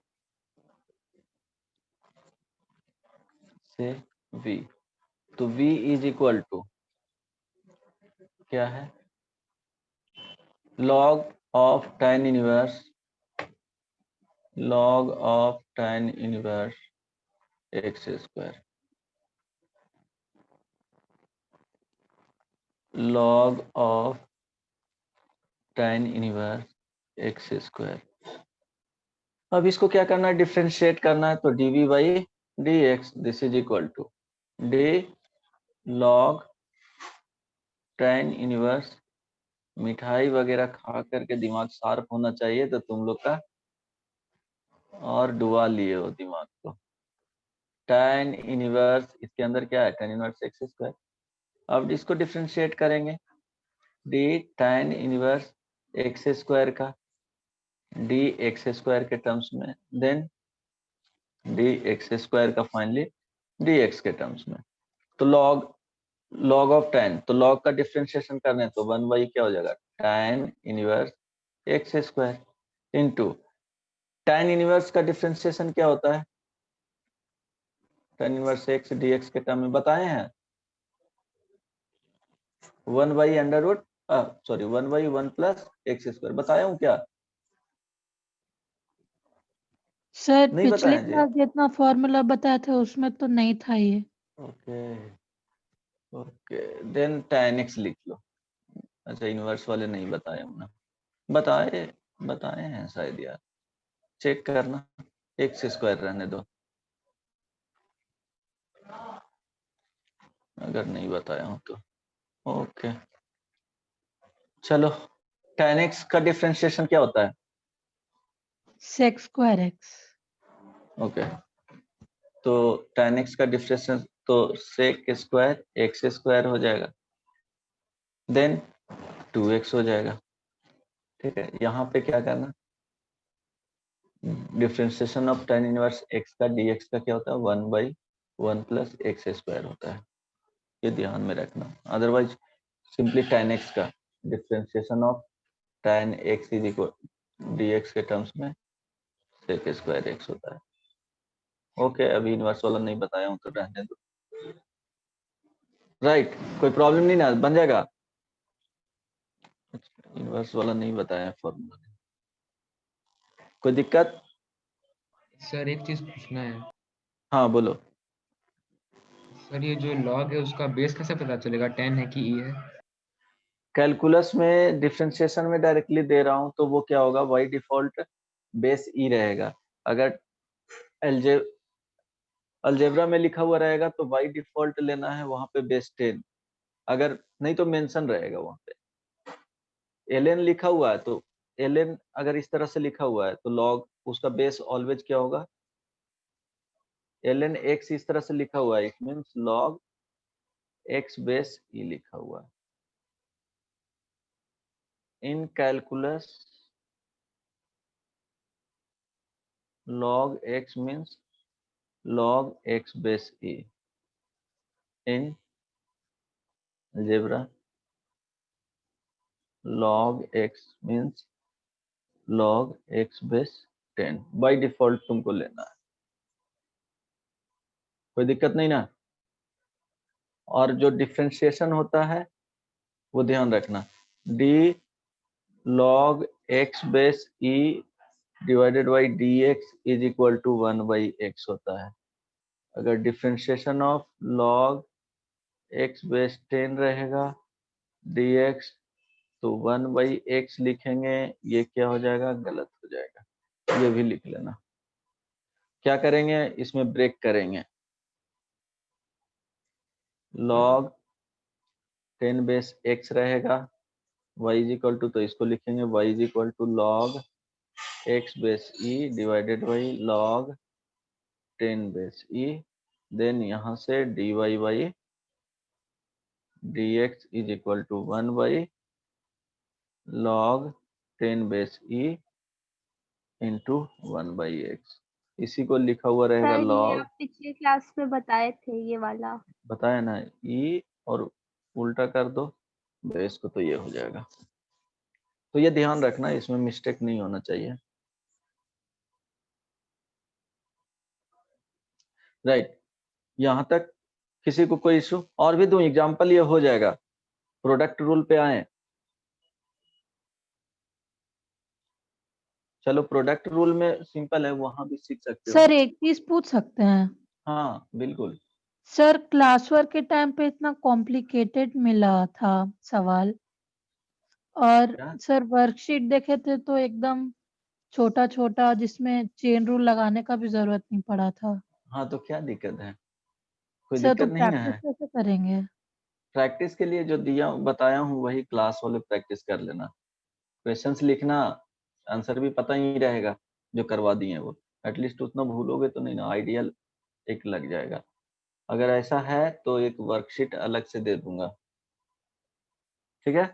से v, तो v इज इक्वल टू क्या है, log of tan inverse, log of tan inverse x square, log of tan inverse x square. अब इसको क्या करना है, डिफरेंशिएट करना है, तो dv by dx this is equal to d log tan inverse. मिठाई वगैरह खा करके दिमाग शार्प होना चाहिए, तो तुम लोग का और डुबा लिए हो दिमाग को। tan इनवर्स इसके अंदर क्या है, tan इनवर्स एक्स स्क्वायर। अब इसको डिफरेंशिएट करेंगे, d tan inverse x square का d एक्स स्क्वायर के टर्म्स में, देन d एक्स स्क्वायर का फाइनली dx के टर्म्स में। तो log लॉग ऑफ tan, तो लॉग का डिफरेंशिएशन करना है तो 1 क्या हो जाएगा, tan inverse x square into tan inverse का डिफरेंशिएशन क्या होता है, tan इनवर्स एक्स dx के टर्म में बताए हैं 1/√, सॉरी 1/1 प्लस एक्स स्क्वायर, बताया हूँ क्या, सर नहीं पिछले बताया जी? क्लास जितना फॉर्मूला बताया था उसमें तो नहीं था ये। Okay okay, then tan x लिख लो। अच्छा इनवर्स वाले नहीं बताए हमने, बताए बताए हैं शायद यार, चेक करना, एक्स स्क्वायर रहने दो अगर नहीं बताया हूँ तो। ओके चलो, tan x का डिफरेंशिएशन क्या होता है, सेक्स स्क्वायर एक्स। ओके तो tan x का डिफरेंशिएशन तो sec स्क्वायर एक्स स्क्वायर हो जाएगा, देन 2x हो जाएगा। ठीक है, यहाँ पे क्या करना, differentiation of tan inverse x का dx का क्या होता है, 1/1 प्लस एक्स स्क्वायर होता है, ये ध्यान में रखना। अदरवाइज सिंपली tan x का differentiation of tan x is equal dx के टर्म्स में sec स्क्वायर x होता है। ओके अभी इनवर्स वाला नहीं बताया हूँ तो रहने दो, राइट कोई प्रॉब्लम नहीं ना, बन जाएगा। इनवर्स वाला नहीं बताया फॉर्मूला, कोई दिक्कत? सर एक चीज पूछना है, हाँ बोलो। सर ये जो लॉग है उसका बेस कैसे पता चलेगा, 10 है कि ई है? कैलकुलस में डिफरेंशिएशन में डायरेक्टली दे रहा हूँ तो वो क्या होगा, बाई डिफॉल्ट बेस ई रहेगा। अगर अलजेब्रा में लिखा हुआ रहेगा तो बाई डिफॉल्ट लेना है वहां पे बेस 10, अगर नहीं तो मेंशन रहेगा वहां पे। ln लिखा हुआ है तो ln अगर इस तरह से लिखा हुआ है तो लॉग उसका बेस ऑलवेज क्या होगा, ln x इस तरह से लिखा हुआ है, it means log x base E लिखा हुआ है। In calculus log x means log x base e, in algebra log x means log x base 10 by default तुमको लेना है, कोई दिक्कत नहीं ना। और जो डिफरेंशिएशन होता है वो ध्यान रखना, d log x base e divided by dx is equal to 1/x होता है। अगर differentiation of log x base 10 रहेगा dx तो 1/x लिखेंगे, ये क्या हो जाएगा, गलत हो जाएगा, ये भी लिख लेना। क्या करेंगे, इसमें ब्रेक करेंगे, log 10 बेस x रहेगा, y इज इक्वल टू, तो इसको लिखेंगे y is equal to log x base e divided by log 10 base e, then यहाँ से dy by dx is equal to 1 log 10 base e into 1/x, इसी को लिखा हुआ रहेगा सर ये log, आप पिछले क्लास में बताए थे ये वाला। बताया ना, ई और उल्टा कर दो बेस को तो ये हो जाएगा। तो ये ध्यान रखना, इसमें मिस्टेक नहीं होना चाहिए, राइट। यहाँ तक किसी को कोई इशू, और भी दूं एग्जांपल, ये हो जाएगा। प्रोडक्ट रूल पे आए, चलो प्रोडक्ट रूल में सिंपल है, वहां भी सीख सकते हो। सर एक चीज पूछ सकते हैं? हाँ बिल्कुल। सर क्लास वर्क के टाइम पे इतना कॉम्प्लिकेटेड मिला था सवाल, और क्या? सर वर्कशीट देखे थे तो एकदम छोटा छोटा, जिसमें चेन रूल लगाने का भी जरूरत नहीं पड़ा था। हाँ तो क्या दिक्कत है, कोई सर तो दिक्कत नहीं ना प्रैक्टिस है। कैसे करेंगे? प्रैक्टिस के लिए जो दिया बताया हूँ वही क्लास वाले प्रैक्टिस कर लेना, क्वेश्चंस लिखना, आंसर भी पता ही रहेगा जो करवा दिए वो, एटलीस्ट उतना भूलोगे तो नहीं ना, आइडियल एक लग जाएगा। अगर ऐसा है तो एक वर्कशीट अलग से दे दूंगा, ठीक है,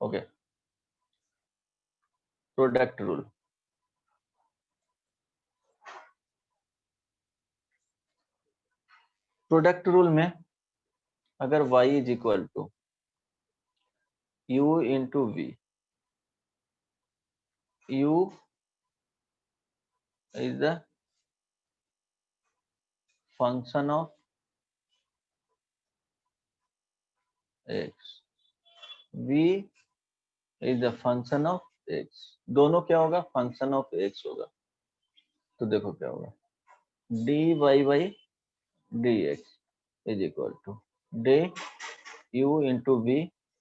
okay. Product rule, product rule में अगर y is equal to u into v, u is the function of x, v is the function of x, दोनों क्या होगा, फंक्शन ऑफ x होगा। तो देखो क्या होगा, dy by dx is equal to d u into v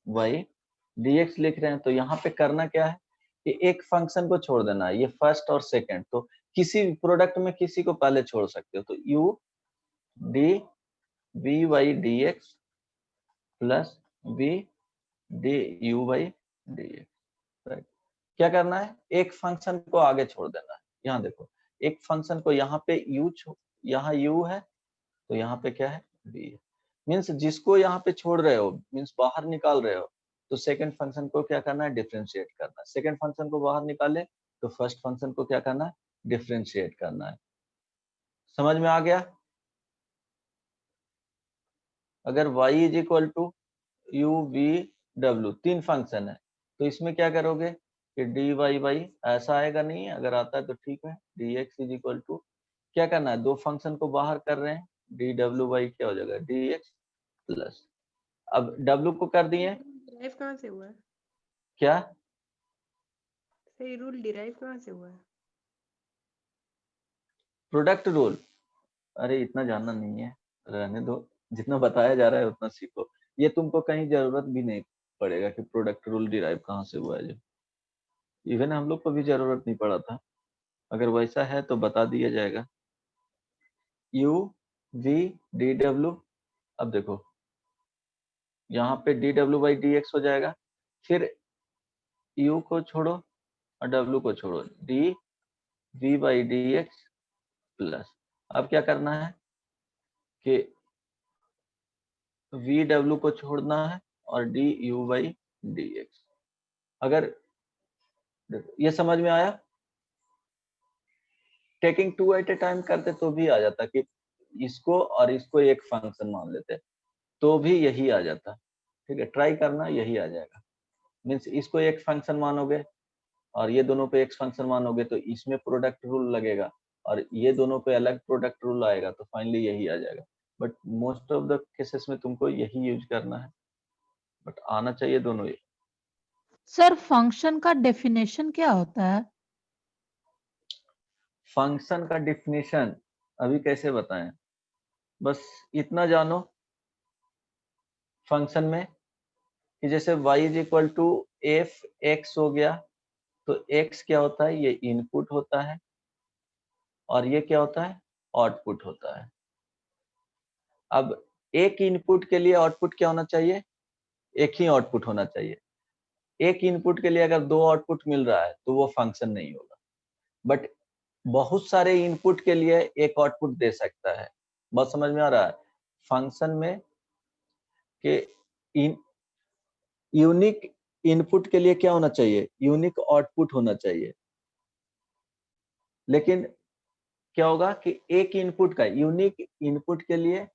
y dx लिख रहे हैं। तो यहाँ पे करना क्या है कि एक फंक्शन को छोड़ देना है, ये फर्स्ट और सेकंड, तो किसी प्रोडक्ट में किसी को पहले छोड़ सकते हो। तो u d v by dx plus v d u by dx, right. क्या करना है, एक फंक्शन को आगे छोड़ देना है। यहाँ देखो, एक फंक्शन को यहाँ पे यहाँ u है, तो यहाँ पे क्या है, v है। मीन्स जिसको यहाँ पे छोड़ रहे हो, मीन्स बाहर निकाल रहे हो, तो सेकंड फंक्शन को क्या करना है, डिफरेंशिएट करना है। सेकंड फंक्शन को बाहर निकाले तो फर्स्ट फंक्शन को क्या करना है, डिफरेंशिएट करना है। समझ में आ गया। अगर y is equal to u v w, तीन फंक्शन है, तो इसमें क्या करोगे कि dy by ऐसा आएगा नहीं, अगर आता है तो ठीक है, dx इज इक्वल टू क्या करना है, दो फंक्शन को बाहर कर रहे हैं, dw by क्या हो जाएगा, dx प्लस, अब w को कर दिए, डिराइव कहाँ से हुआ है? क्या सही रूल डिराइव कहाँ से हुआ है? Product rule. अरे इतना जानना नहीं है, रहने दो, जितना बताया जा रहा है उतना सीखो। ये तुमको कहीं जरूरत भी नहीं पड़ेगा कि प्रोडक्ट रूल डिराइव कहाँ से हुआ है। जो इवन हम लोग को भी जरूरत नहीं पड़ा था, अगर वैसा है तो बता दिया जाएगा। u v dw, अब देखो यहाँ पे dw by dx हो जाएगा, फिर u को छोड़ो और w को छोड़ो, d v by dx plus, अब क्या करना है कि vw को छोड़ना है और du by dx। अगर ये समझ में आया, taking two at a time करते तो भी आ जाता, कि इसको और इसको एक फंक्शन मान लेते तो भी यही आ जाता। ठीक है, ट्राई करना, यही आ जाएगा। मीन्स इसको एक फंक्शन मानोगे और ये दोनों पे एक फंक्शन मानोगे तो इसमें प्रोडक्ट रूल लगेगा, और ये दोनों पे अलग प्रोडक्ट रूल आएगा, तो फाइनली यही आ जाएगा। But most of the cases में तुमको यही यूज करना है, बट आना चाहिए दोनों ही। सर फंक्शन का डेफिनेशन क्या होता है? फंक्शन का डिफिनेशन अभी कैसे बताएं, बस इतना जानो फंक्शन में कि जैसे y is equal to f x हो गया, तो x क्या होता है, ये इनपुट होता है, और ये क्या होता है, आउटपुट होता है। अब एक इनपुट के लिए आउटपुट क्या होना चाहिए, एक ही आउटपुट होना चाहिए। एक इनपुट के लिए अगर दो आउटपुट मिल रहा है तो वो फंक्शन नहीं होगा, बट बहुत सारे इनपुट के लिए एक आउटपुट दे सकता है। बात समझ में आ रहा है। फंक्शन में के यूनिक इनपुट के लिए क्या होना चाहिए, यूनिक आउटपुट होना चाहिए। लेकिन क्या होगा कि एक इनपुट का, यूनिक इनपुट के लिए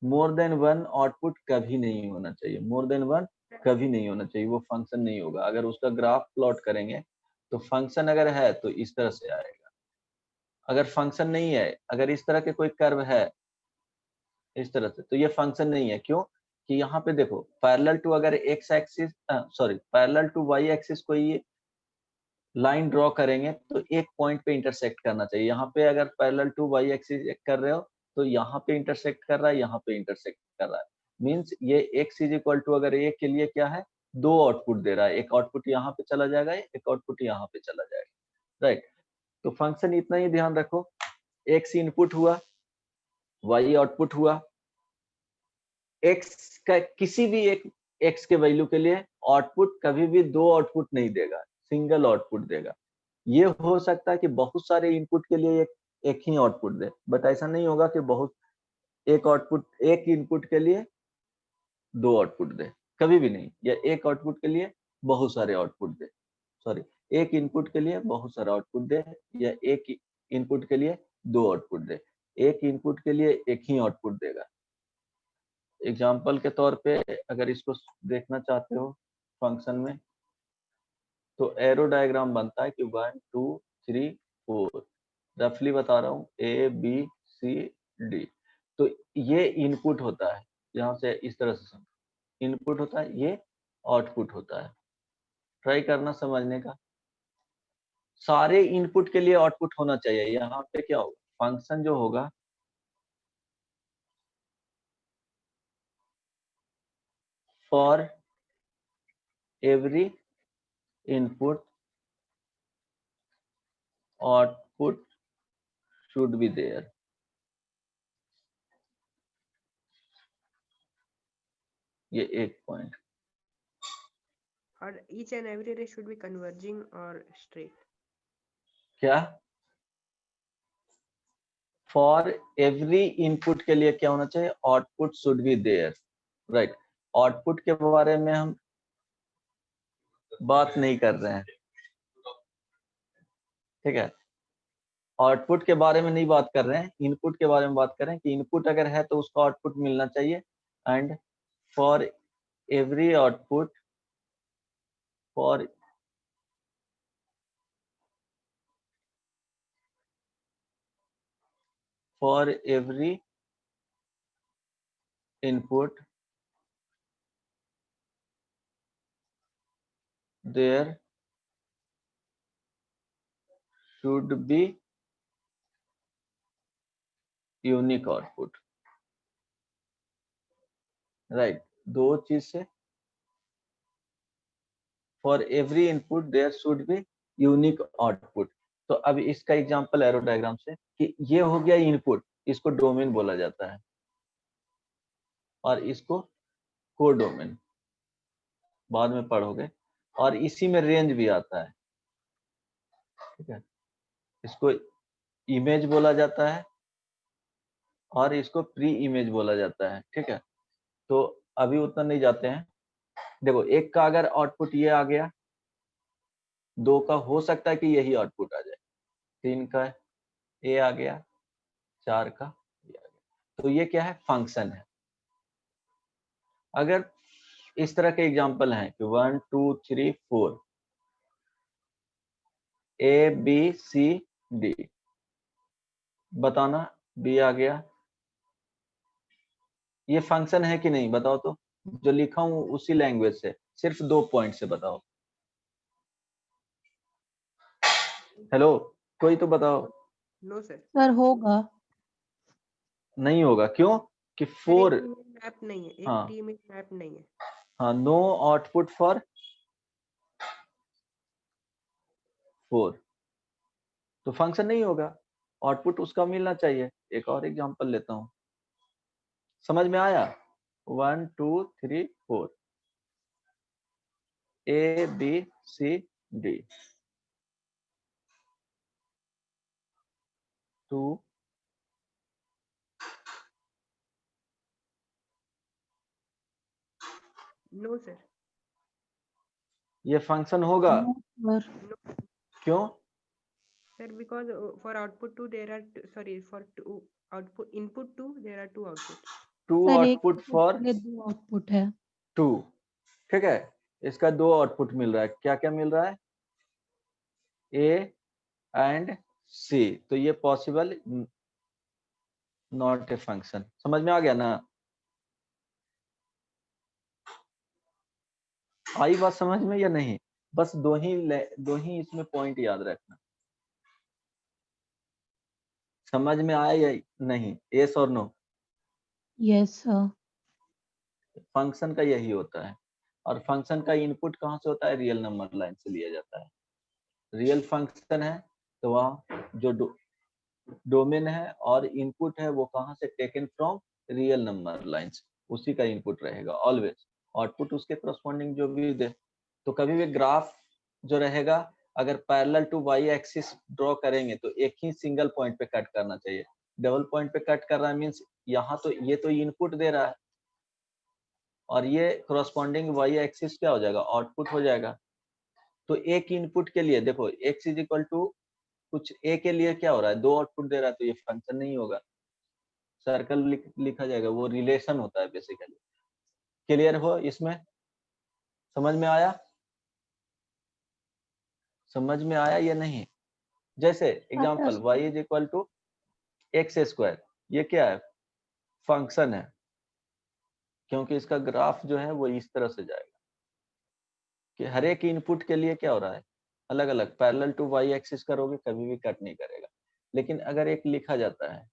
मोर देन वन आउटपुट कभी नहीं होना चाहिए, मोर देन वन कभी नहीं होना चाहिए, वो फंक्शन नहीं होगा। अगर उसका ग्राफ प्लॉट करेंगे तो फंक्शन अगर है तो इस तरह से आएगा, अगर फंक्शन नहीं है, अगर इस तरह के कोई कर्व है इस तरह से, तो ये फंक्शन नहीं है। क्यों कि यहाँ पे देखो पैरेलल टू अगर x axis sorry parallel to y axis कोई लाइन ड्रॉ करेंगे तो एक पॉइंट पे इंटरसेक्ट करना चाहिए। यहाँ पे अगर पैरेलल टू वाई एक्सिस कर रहे हो तो यहाँ पे इंटरसेक्ट कर रहा है, यहाँ पे इंटरसेक्ट कर रहा है। मींस ये x इज इक्वल टू अगर a के लिए क्या है, दो आउटपुट दे रहा है, एक आउटपुट यहाँ पे चला जाएगा, एक आउटपुट यहाँ पे चला जाएगा, राइट। तो फंक्शन इतना ही ध्यान रखो, x इनपुट हुआ, y आउटपुट हुआ, x का किसी भी एक x के वैल्यू के लिए आउटपुट कभी भी दो आउटपुट नहीं देगा, सिंगल आउटपुट देगा। ये हो सकता है कि बहुत सारे इनपुट के लिए एक ही आउटपुट दे, बट ऐसा नहीं होगा कि बहुत एक इनपुट के लिए दो आउटपुट दे, कभी भी नहीं। या एक आउटपुट के लिए बहुत सारे आउटपुट दे, सॉरी एक इनपुट के लिए बहुत सारा आउटपुट दे, या एक इनपुट के लिए दो आउटपुट दे। एक इनपुट के लिए एक ही आउटपुट देगा, एग्जाम्पल के तौर पे अगर इसको देखना चाहते हो फंक्शन में, तो एरो डायग्राम बनता है कि 1 2 3 4, रफली बता रहा हूँ A B C D। तो ये इनपुट होता है, यहाँ से इस तरह से इनपुट होता है, ये आउटपुट होता है। ट्राई करना समझने का। सारे इनपुट के लिए आउटपुट होना चाहिए। यहाँ पे क्या होगा, फंक्शन जो होगा for every input output should be there. ये एक पॉइंट। और each and every ray should be converging or straight. क्या फॉर एवरी इनपुट के लिए क्या होना चाहिए, output should be there, right. Output के बारे में हम बात नहीं कर रहे हैं, ठीक है। आउटपुट के बारे में नहीं बात कर रहे हैं, इनपुट के बारे में बात कर रहे हैं कि इनपुट अगर है तो उसका आउटपुट मिलना चाहिए। And for every output, for every input there should be unique output, right। दो चीज से, for every input there should be unique output. तो अब इसका एग्जांपल एरो डायग्राम से कि ये हो गया इनपुट, इसको डोमेन बोला जाता है, और इसको कोडोमेन बाद में पढ़ोगे। और इसी में रेंज भी आता है, ठीक है। इसको इमेज बोला जाता है और इसको प्री इमेज बोला जाता है, ठीक है। तो अभी उतना नहीं जाते हैं। देखो, एक का अगर आउटपुट ये आ गया, दो का हो सकता है कि यही आउटपुट आ जाए, तीन का ए आ गया, चार का ये आ गया। तो ये क्या है, फंक्शन है। अगर इस तरह के एग्जांपल हैं कि 1 2 3 4 ए बी सी डी, बताना बी आ गया, ये फंक्शन है कि नहीं बताओ। तो जो लिखा हूं उसी लैंग्वेज से, सिर्फ 2 पॉइंट से बताओ। हेलो, कोई तो बताओ। No sir. सर होगा। नहीं होगा, क्यों कि सर 4, एक मैप नहीं है, हाँ। एक टी इमेज मैप नहीं है। हाँ, नो आउटपुट फॉर 4, तो फंक्शन नहीं होगा, आउटपुट उसका मिलना चाहिए। एक और एग्जांपल लेता हूं, समझ में आया। 1 2 3 4 a b c d, 2 No sir. ये फंक्शन होगा, सर क्यों। Sir, because for output 2 there are for two output input 2 there are two outputs. 2 sir एक आउटपुट फॉर दो आउटपुट है। 2, ठीक है। इसका 2 आउटपुट मिल रहा है, क्या क्या मिल रहा है, ए एंड सी। तो ये पॉसिबल नॉट ए फंक्शन। समझ में आ गया ना, आई बात समझ में या नहीं। बस दो ही इसमें पॉइंट याद रखना। समझ में आया या नहीं, यस और नो। Yes sir. फंक्शन का यही होता है। और फंक्शन का इनपुट कहाँ से होता है, रियल नंबर लाइन से लिया जाता है। रियल फंक्शन है तो वह जो डोमेन है और इनपुट है वो कहाँ से, taken from real number lines, उसी का इनपुट रहेगा ऑलवेज। आउटपुट उसके करस्पॉन्डिंग जो भी दे। तो कभी भी ग्राफ जो रहेगा, अगर parallel to y axis draw करेंगे तो एक ही सिंगल पॉइंट पे कट करना चाहिए। डबल पॉइंट पे कट कर रहा है मीन्स यहाँ तो ये तो इनपुट दे रहा है और ये करस्पॉन्डिंग वाई एक्सिस क्या हो जाएगा, आउटपुट हो जाएगा। तो एक इनपुट के लिए देखो x इज इक्वल टू कुछ a के लिए क्या हो रहा है, 2 आउटपुट दे रहा है, तो ये फंक्शन नहीं होगा। सर्कल लिखा जाएगा, वो रिलेशन होता है बेसिकली। क्लियर हो इसमें? समझ में आया? समझ में आया या नहीं? जैसे example y is equal to x square, ये क्या है? फंक्शन है, क्योंकि इसका ग्राफ जो है वो इस तरह से जाएगा कि हर एक इनपुट के लिए क्या हो रहा है, अलग अलग पैरेलल टू y एक्सिस करोगे कभी भी कट नहीं करेगा। लेकिन अगर एक लिखा जाता है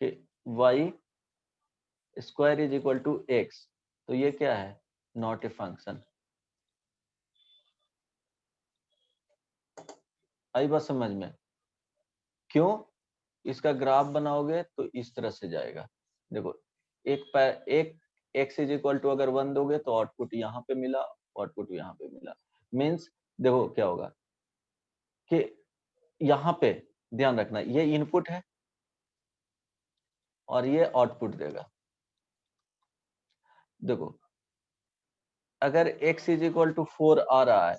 कि y square is equal to x, तो ये क्या है? Not a function. आई बात समझ में? क्यों? इसका ग्राफ बनाओगे तो इस तरह से जाएगा। देखो एक x इज इक्वल टू अगर 1 दोगे तो आउटपुट यहाँ पे मिला, आउटपुट यहाँ पे मिला। मीन्स देखो क्या होगा कि यहाँ पे ध्यान रखना, ये इनपुट है और ये आउटपुट देगा। देखो अगर x इज इक्वल टू 4 आ रहा है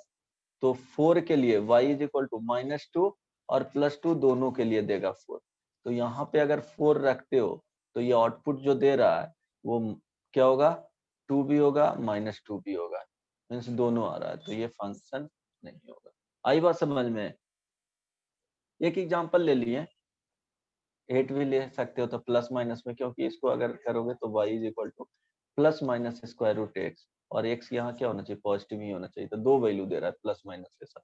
तो 4 के लिए y इज इक्वल टू -2 और +2 दोनों के लिए देगा 4। तो यहाँ पे अगर 4 रखते हो तो ये आउटपुट जो दे रहा है वो क्या होगा? 2 भी होगा -2 भी होगा, मीन्स दोनों आ रहा है, तो ये फंक्शन नहीं होगा। आई बात समझ में? एक एग्जांपल ले लिए, 8 भी ले सकते हो तो प्लस माइनस में, क्योंकि इसको अगर करोगे तो y is equal to +-√x और x यहाँ क्या होना चाहिए? पॉजिटिव ही होना चाहिए। तो दो वैल्यू दे रहा है प्लस माइनस के साथ।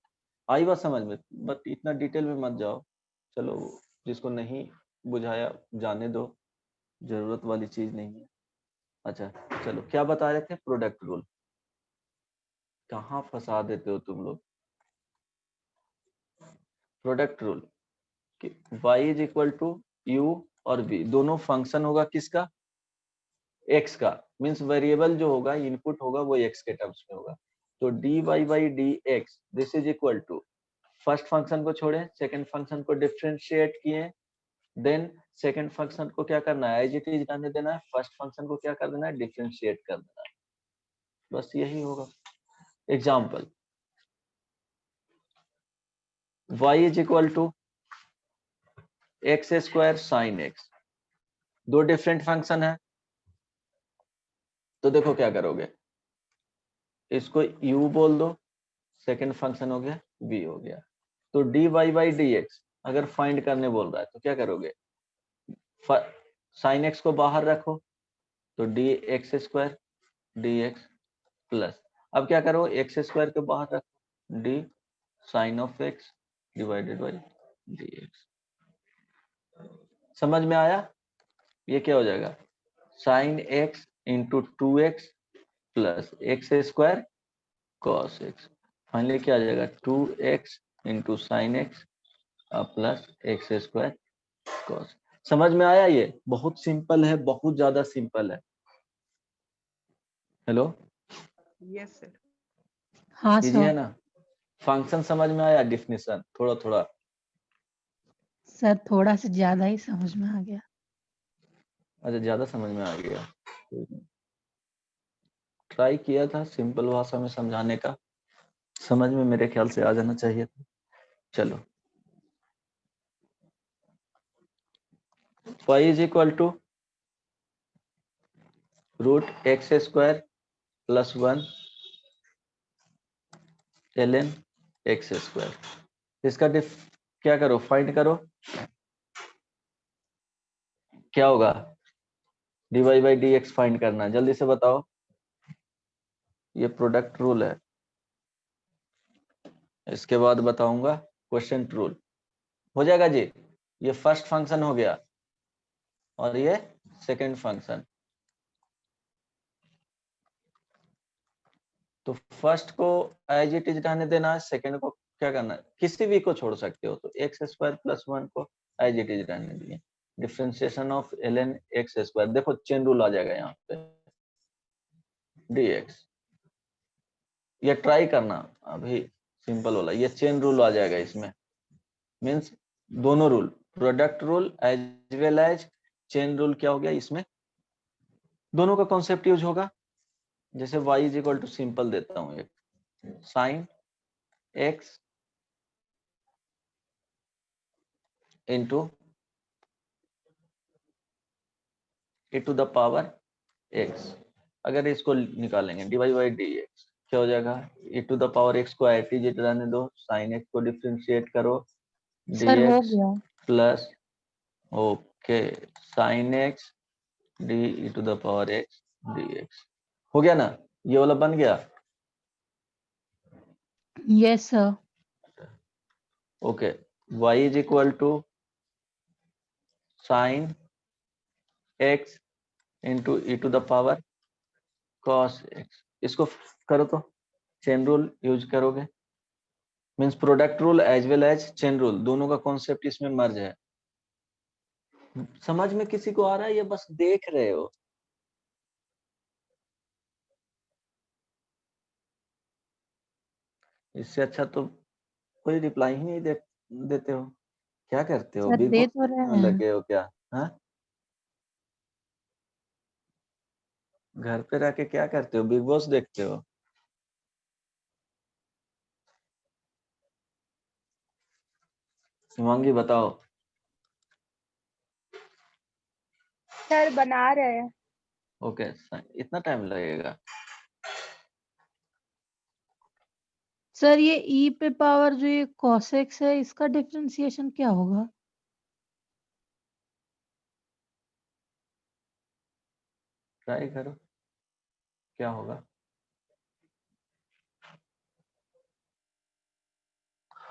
आई बात समझ में? बट इतना डिटेल में मत जाओ, चलो जिसको नहीं बुझाया जाने दो, जरूरत वाली चीज नहीं है। अच्छा चलो, क्या बता रहे थे? Product rule. कहाँ फंसा देते हो तुम लोग? प्रोडक्ट रूल कि y is equal to u और v दोनों फंक्शन होगा किसका? x का। मीन्स वेरिएबल जो होगा, इनपुट होगा, वो x के टर्म्स में होगा। तो dy by dx this is equal to, first function को छोड़े, सेकंड फंक्शन को डिफरेंशिएट किए, देन सेकंड फंक्शन को क्या करना है? एज इट इज रहने देना है। फर्स्ट फंक्शन को क्या कर देना है? डिफरेंशिएट कर देना है। बस यही होगा। Example, y is equal to x square sine x, दो डिफरेंट फंक्शन है। तो देखो क्या करोगे, इसको u बोल दो, सेकंड फंक्शन हो गया v हो गया। तो dy बाई dx अगर फाइंड करने बोल रहा है तो क्या करोगे? साइन एक्स को बाहर रखो तो dx स्क्वायर dx प्लस, अब क्या करो? एक्स स्क्वायर के बाहर रखो, d sine of x divided by dx। समझ में आया? ये क्या हो जाएगा? Sine x into 2x plus x square cos x। Finally क्या आ जाएगा? 2x into sine x plus x square cos. समझ में आया? ये बहुत सिंपल है, बहुत ज्यादा सिंपल है। Hello, Yes, sir. हाँ इजी है सर। ना? फंक्शन समझ में आया? डिफिनेशन थोड़ा थोड़ा? सर थोड़ा सा ज्यादा ही समझ में आ गया। अच्छा, ज्यादा समझ में आ गया। ट्राई किया था सिंपल भाषा में समझाने का, समझ में मेरे ख्याल से आ जाना चाहिए था। चलो, y is equal to root x square plus 1 ln x square. इसका क्या करो? फाइंड करो, क्या होगा? dy बाई dx फाइंड करना है, जल्दी से बताओ। ये प्रोडक्ट रूल है, इसके बाद बताऊंगा क्वेश्चन रूल। हो जाएगा जी? ये फर्स्ट फंक्शन हो गया और ये सेकंड फंक्शन। तो फर्स्ट को एज इट इज रहने देना है, सेकंड को क्या करना है? किसी भी को छोड़ सकते हो। तो एक्स स्क्वायर प्लस 1 को एज इट इज रहने दिए, differentiation of ln x square. देखो चेन रूल आ जाएगा यहाँ पे, dx। ये ट्राई करना अभी सिंपल वाला, ये चेन रूल आ जाएगा इसमें। मीन्स दोनों rule, product rule as well as chain rule क्या हो गया इसमें, दोनों का कॉन्सेप्ट यूज होगा। जैसे y is equal to, simple देता हूँ एक, sine x into e to the power x। अगर इसको निकालेंगे dy बाई dx क्या हो जाएगा, e to the power x को एट इज रहने दो, sin x को डिफरेंशिएट करो सर हो dx गया। Plus okay sin x d e to the power x dx हो गया ना, ये वाला बन गया। Yes sir. Okay y is equal to sin x into e to the power cos x। इसको करो तो चेन रूल यूज करोगे, means product rule as well as chain rule, दोनों का कॉन्सेप्ट इसमें मर्ज है। समझ में किसी को आ रहा है या बस देख रहे हो? इससे अच्छा तो कोई रिप्लाई ही नहीं देते हो, क्या करते हो, सर बिग दे बॉस तो रहे में हैं। लगे हो क्या? हाँ घर पे रह के क्या करते हो, बिग बॉस देखते हो? शिवांगी बताओ। सर बना रहे हैं। ओके इतना टाइम लगेगा? सर ये ई पे पावर जो ये cos x है इसका डिफरेंशिएशन क्या होगा? ट्राई करो क्या होगा।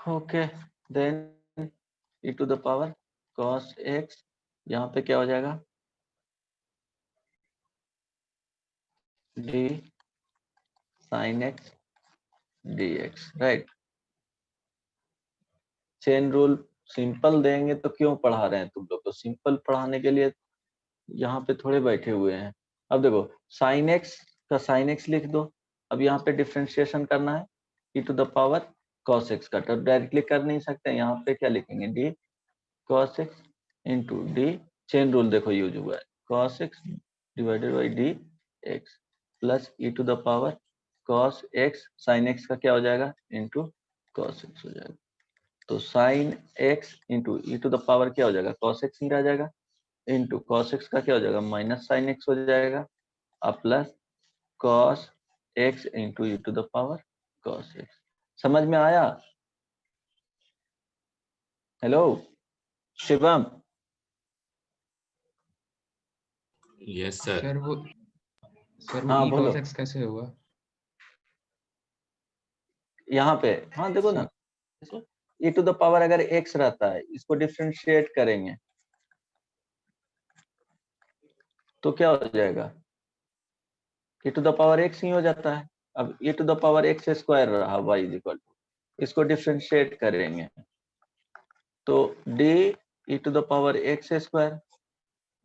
Okay then e to the power cos x, यहाँ पे क्या हो जाएगा d sin x dx, right. Chain rule simple देंगे तो क्यों पढ़ा रहे हैं तुम लोग, तो सिंपल पढ़ाने के लिए यहाँ पे थोड़े बैठे हुए हैं। अब देखो sin x का sin x लिख दो, अब यहाँ पे डिफरेंशिएशन करना है e to the power cos x का, तो डायरेक्टली कर नहीं सकते, यहाँ पे क्या लिखेंगे d cos x into d, chain rule देखो यूज हुआ है, cos x divided by D x plus e to the power cos x sin x का क्या हो जाएगा इंटू cos x हो जाएगा। तो sin x into e to the power क्या हो जाएगा cos x ही रह जाएगा, इंटू cos x का क्या हो जाएगा माइनस sin x हो जाएगा, अब plus cos x into e to the power cos x। समझ में आया? Hello Shivam. Yes sir. Sir वो हाँ ई बोलो। cos x कैसे होगा? यहाँ पे हाँ देखो ना, e टू द पावर अगर x रहता है, इसको डिफरेंशिएट करेंगे तो क्या हो जाएगा, e to the power x ही हो जाता है। अब e to the power x square रहा y इज इक्वल टू, इसको डिफरेंशिएट करेंगे तो d e to the power x square,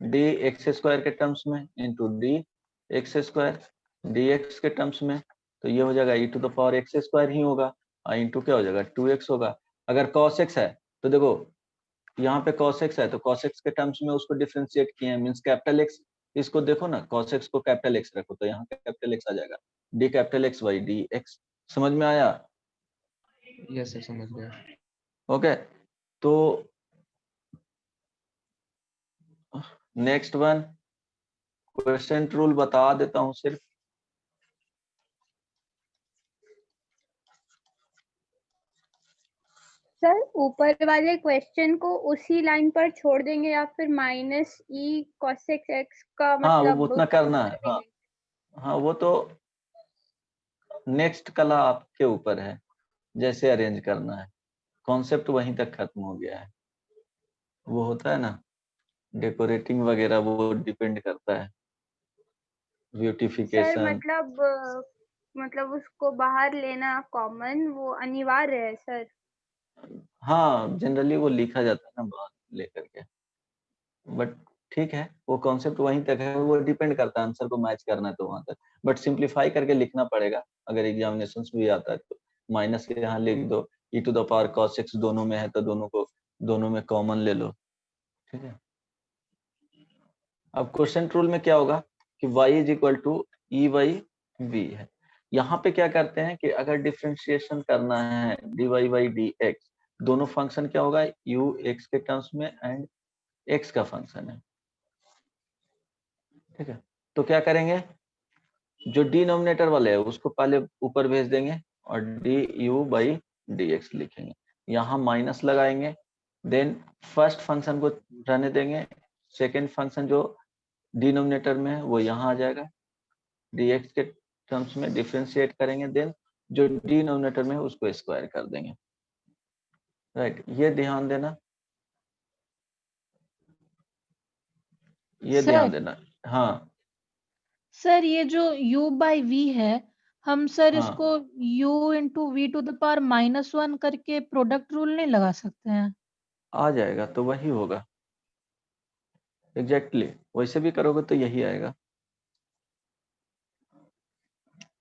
d x square के टर्म्स में into d x square dx के टर्म्स में, तो ये हो जाएगा e to the power x square ही होगा और इंटू क्या हो जाएगा 2x होगा। अगर cos x है तो देखो यहाँ पे cos x है तो cos x के टर्म्स में उसको डिफरेंशिएट किए हैं, मींस कैपिटल X, इसको देखो ना cos x को कैपिटल X रखो तो यहाँ कैपिटल X आ जाएगा, d capital X by D x. समझ में आया? यस सर समझ गया। ओके तो नेक्स्ट वन क्वेश्चन रूल बता देता हूँ सिर्फ, सर ऊपर वाले क्वेश्चन को उसी लाइन पर छोड़ देंगे या फिर माइनस ई cosec x का हाँ मतलब वो उतना करना है, हाँ हाँ वो तो नेक्स्ट कला आपके ऊपर है जैसे अरेंज करना है, कॉन्सेप्ट वहीं तक खत्म हो गया है। वो होता है ना डेकोरेटिंग वगैरह, वो डिपेंड करता है सर ब्यूटिफिकेशन। मतलब उसको बाहर लेना कॉमन वो अनिवार्य है सर। हाँ जनरली वो लिखा जाता है ना बाहर लेकर के, बट ठीक है वो कॉन्सेप्ट वहीं तक है, वो डिपेंड करता है आंसर को मैच करना है तो वहां तक, बट सिंप्लीफाई करके लिखना पड़ेगा अगर एग्जामिनेशन में भी आता है तो। माइनस के यहाँ लिख दो, e to the power cos x दोनों में है तो दोनों में कॉमन ले लो, ठीक है। अब क्वेश्चन रूल में क्या होगा कि y is equal to e by v है, यहाँ पे क्या करते हैं कि अगर डिफरेंशिएशन करना है dy बाई डी एक्स, दोनों फंक्शन क्या होगा u x के टर्म्स में एंड x का फंक्शन है, ठीक है, तो क्या करेंगे, जो डिनोमिनेटर वाले है उसको पहले ऊपर भेज देंगे और du/dx लिखेंगे, यहाँ माइनस लगाएंगे, देन फर्स्ट फंक्शन को रहने देंगे, सेकेंड फंक्शन जो डिनोमिनेटर में है वो यहाँ आ जाएगा, dx के टर्म्स में डिफरेंशिएट करेंगे, देन जो डिनोमिनेटर में है उसको स्क्वायर कर देंगे। राइट, ये ध्यान देना, ये ध्यान सर देना। हाँ सर ये जो u बाई v है, हम सर हाँ, इसको u into v to the power -1 करके प्रोडक्ट रूल नहीं लगा सकते हैं? आ जाएगा तो वही होगा, एग्जैक्टली वैसे भी करोगे तो यही आएगा,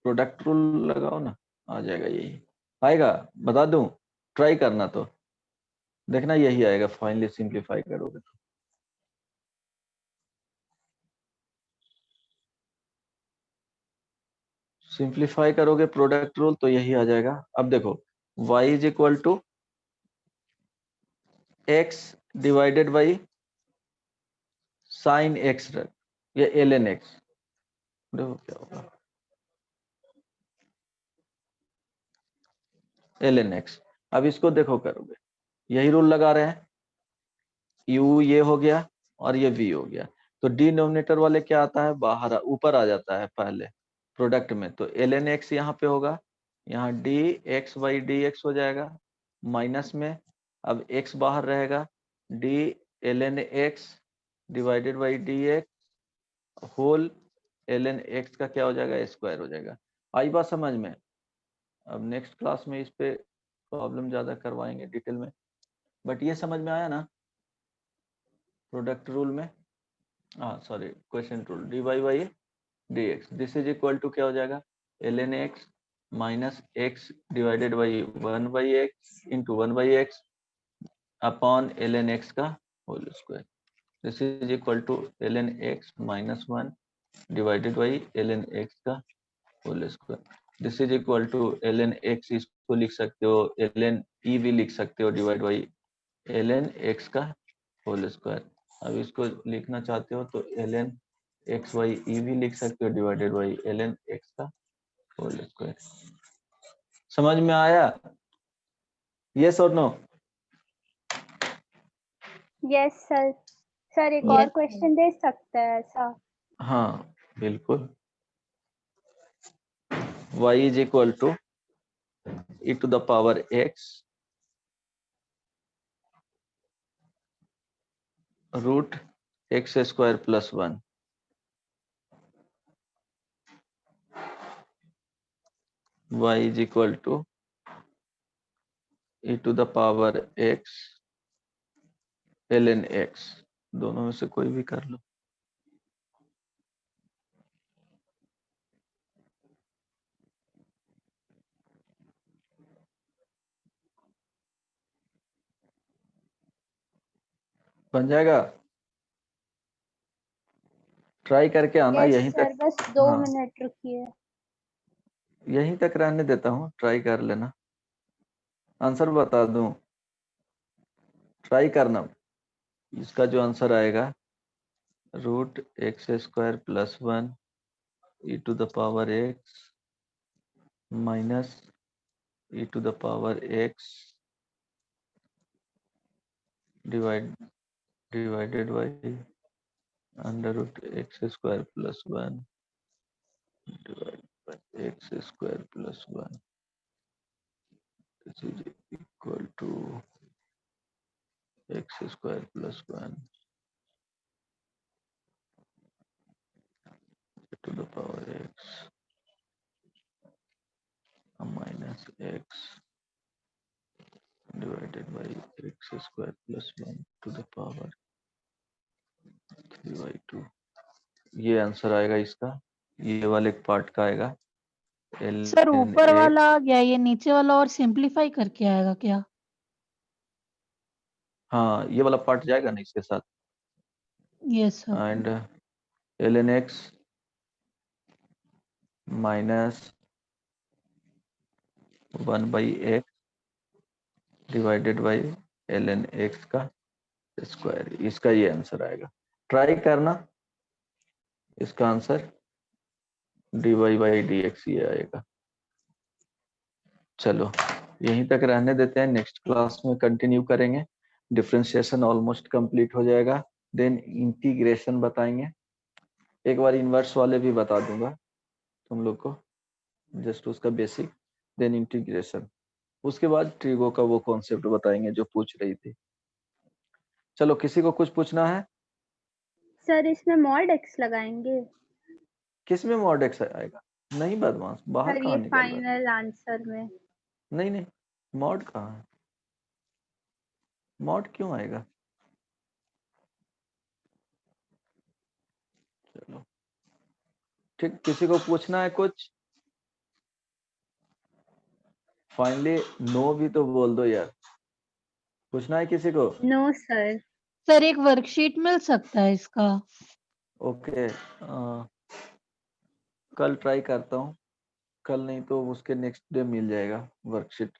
प्रोडक्ट रूल लगाओ ना, आ जाएगा, यही आएगा, बता दूं, ट्राई करना तो देखना यही आएगा, फाइनली सिंप्लीफाई करोगे तो। सिंप्लीफाई करोगे प्रोडक्ट रूल तो यही आ जाएगा। अब देखो y is equal to x divided by sine x, ये ln x, देखो क्या होगा, ln x। अब इसको देखो करोगे, यही रूल लगा रहे हैं, u ये हो गया और ये v हो गया, तो डिनोमिनेटर वाले क्या आता है, बाहर ऊपर आ जाता है पहले प्रोडक्ट में, तो ln x यहाँ पे होगा, यहाँ dx/dx हो जाएगा, माइनस में अब x बाहर रहेगा, d ln x divided by dx whole ln x का क्या हो जाएगा, स्क्वायर हो जाएगा। आई बात समझ में? अब नेक्स्ट क्लास में इस पे प्रॉब्लम ज्यादा करवाएंगे डिटेल में, बट ये समझ में आया ना प्रोडक्ट रूल में, हाँ sorry question rule, dy/dx this is equal to क्या हो जाएगा, ln x minus x divided by 1/x into 1/x upon ln x का whole square, this is equal to ln x minus 1 divided by ln x का whole square, this is equal to ln x, इसको लिख सकते हो ln e भी लिख सकते हो डिवाइड बाई ln x का होल स्क्वायर। अब इसको लिखना चाहते हो तो ln x/e भी लिख सकते हो डिवाइडेड बाई ln x का होल स्क्वायर। समझ में आया? यस और नो? Yes sir. सर एक Yes, और क्वेश्चन दे सकते हैं ऐसा? हाँ बिल्कुल, y is equal to e to the power x root x square plus 1, y is equal to e to the power x ln x, दोनों में से कोई भी कर लो। बन जाएगा, ट्राई करके आना, यस यहीं सर, तक, बस 2 हाँ मिनट रुकिए। यहीं तक रहने देता हूँ, ट्राई कर लेना, आंसर बता दूं, ट्राई करना, इसका जो आंसर आएगा root x square plus 1 e to the power x minus e to the power x divided by under root x square plus 1 divided by x square plus 1, this is equal to x square plus 1 to the power x minus x divided by x square plus 1 to the power 3/2, ये answer आएगा इसका, ये वाले part का आएगा sir ln ऊपर वाला x, आ गया, ये नीचे वाला और सिंपलीफाई करके आएगा क्या? हाँ ये वाला पार्ट जाएगा ना इसके साथ, yes sir. And ln x minus 1/x divided by ln x का स्क्वायर, इसका ये आंसर आएगा, ट्राई करना, इसका आंसर dy बाई dx ये आएगा। चलो यहीं तक रहने देते हैं, नेक्स्ट क्लास में कंटिन्यू करेंगे। डिफरेंशिएशन ऑलमोस्ट कंप्लीट हो जाएगा, देन इंटीग्रेशन बताएंगे। एक बार इनवर्स वाले भी बता दूंगा तुम लोग को, जस्ट उसका बेसिक, देन इंटीग्रेशन। उसके बाद ट्रिगो का वो कॉन्सेप्ट बताएंगे जो पूछ रही थी। चलो किसी को कुछ पूछना है? सर इसमें मॉड x लगाएंगे? किस में मॉड एक्स आएगा? नहीं बदमाश, बाहर सर ये कहाँ निकल रहा है? फाइनल आंसर में। नहीं नहीं, मॉड कहाँ है? मॉड क्यों आएगा? चलो ठीक, किसी को पूछना है कुछ? फाइनली नो भी तो बोल दो यार। पूछना है किसी को? No sir. सर एक वर्कशीट मिल सकता है इसका? ओके, कल ट्राई करता हूँ, कल नहीं तो उसके नेक्स्ट डे मिल जाएगा वर्कशीट।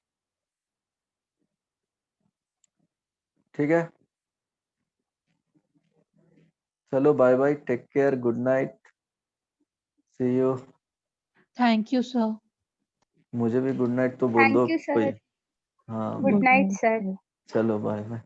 ठीक है, चलो bye bye, take care, good night, see you. Thank you sir. मुझे भी गुड नाइट तो बोल दो थैंक यू कोई। सर। हाँ गुड नाइट सर। चलो बाय बाय।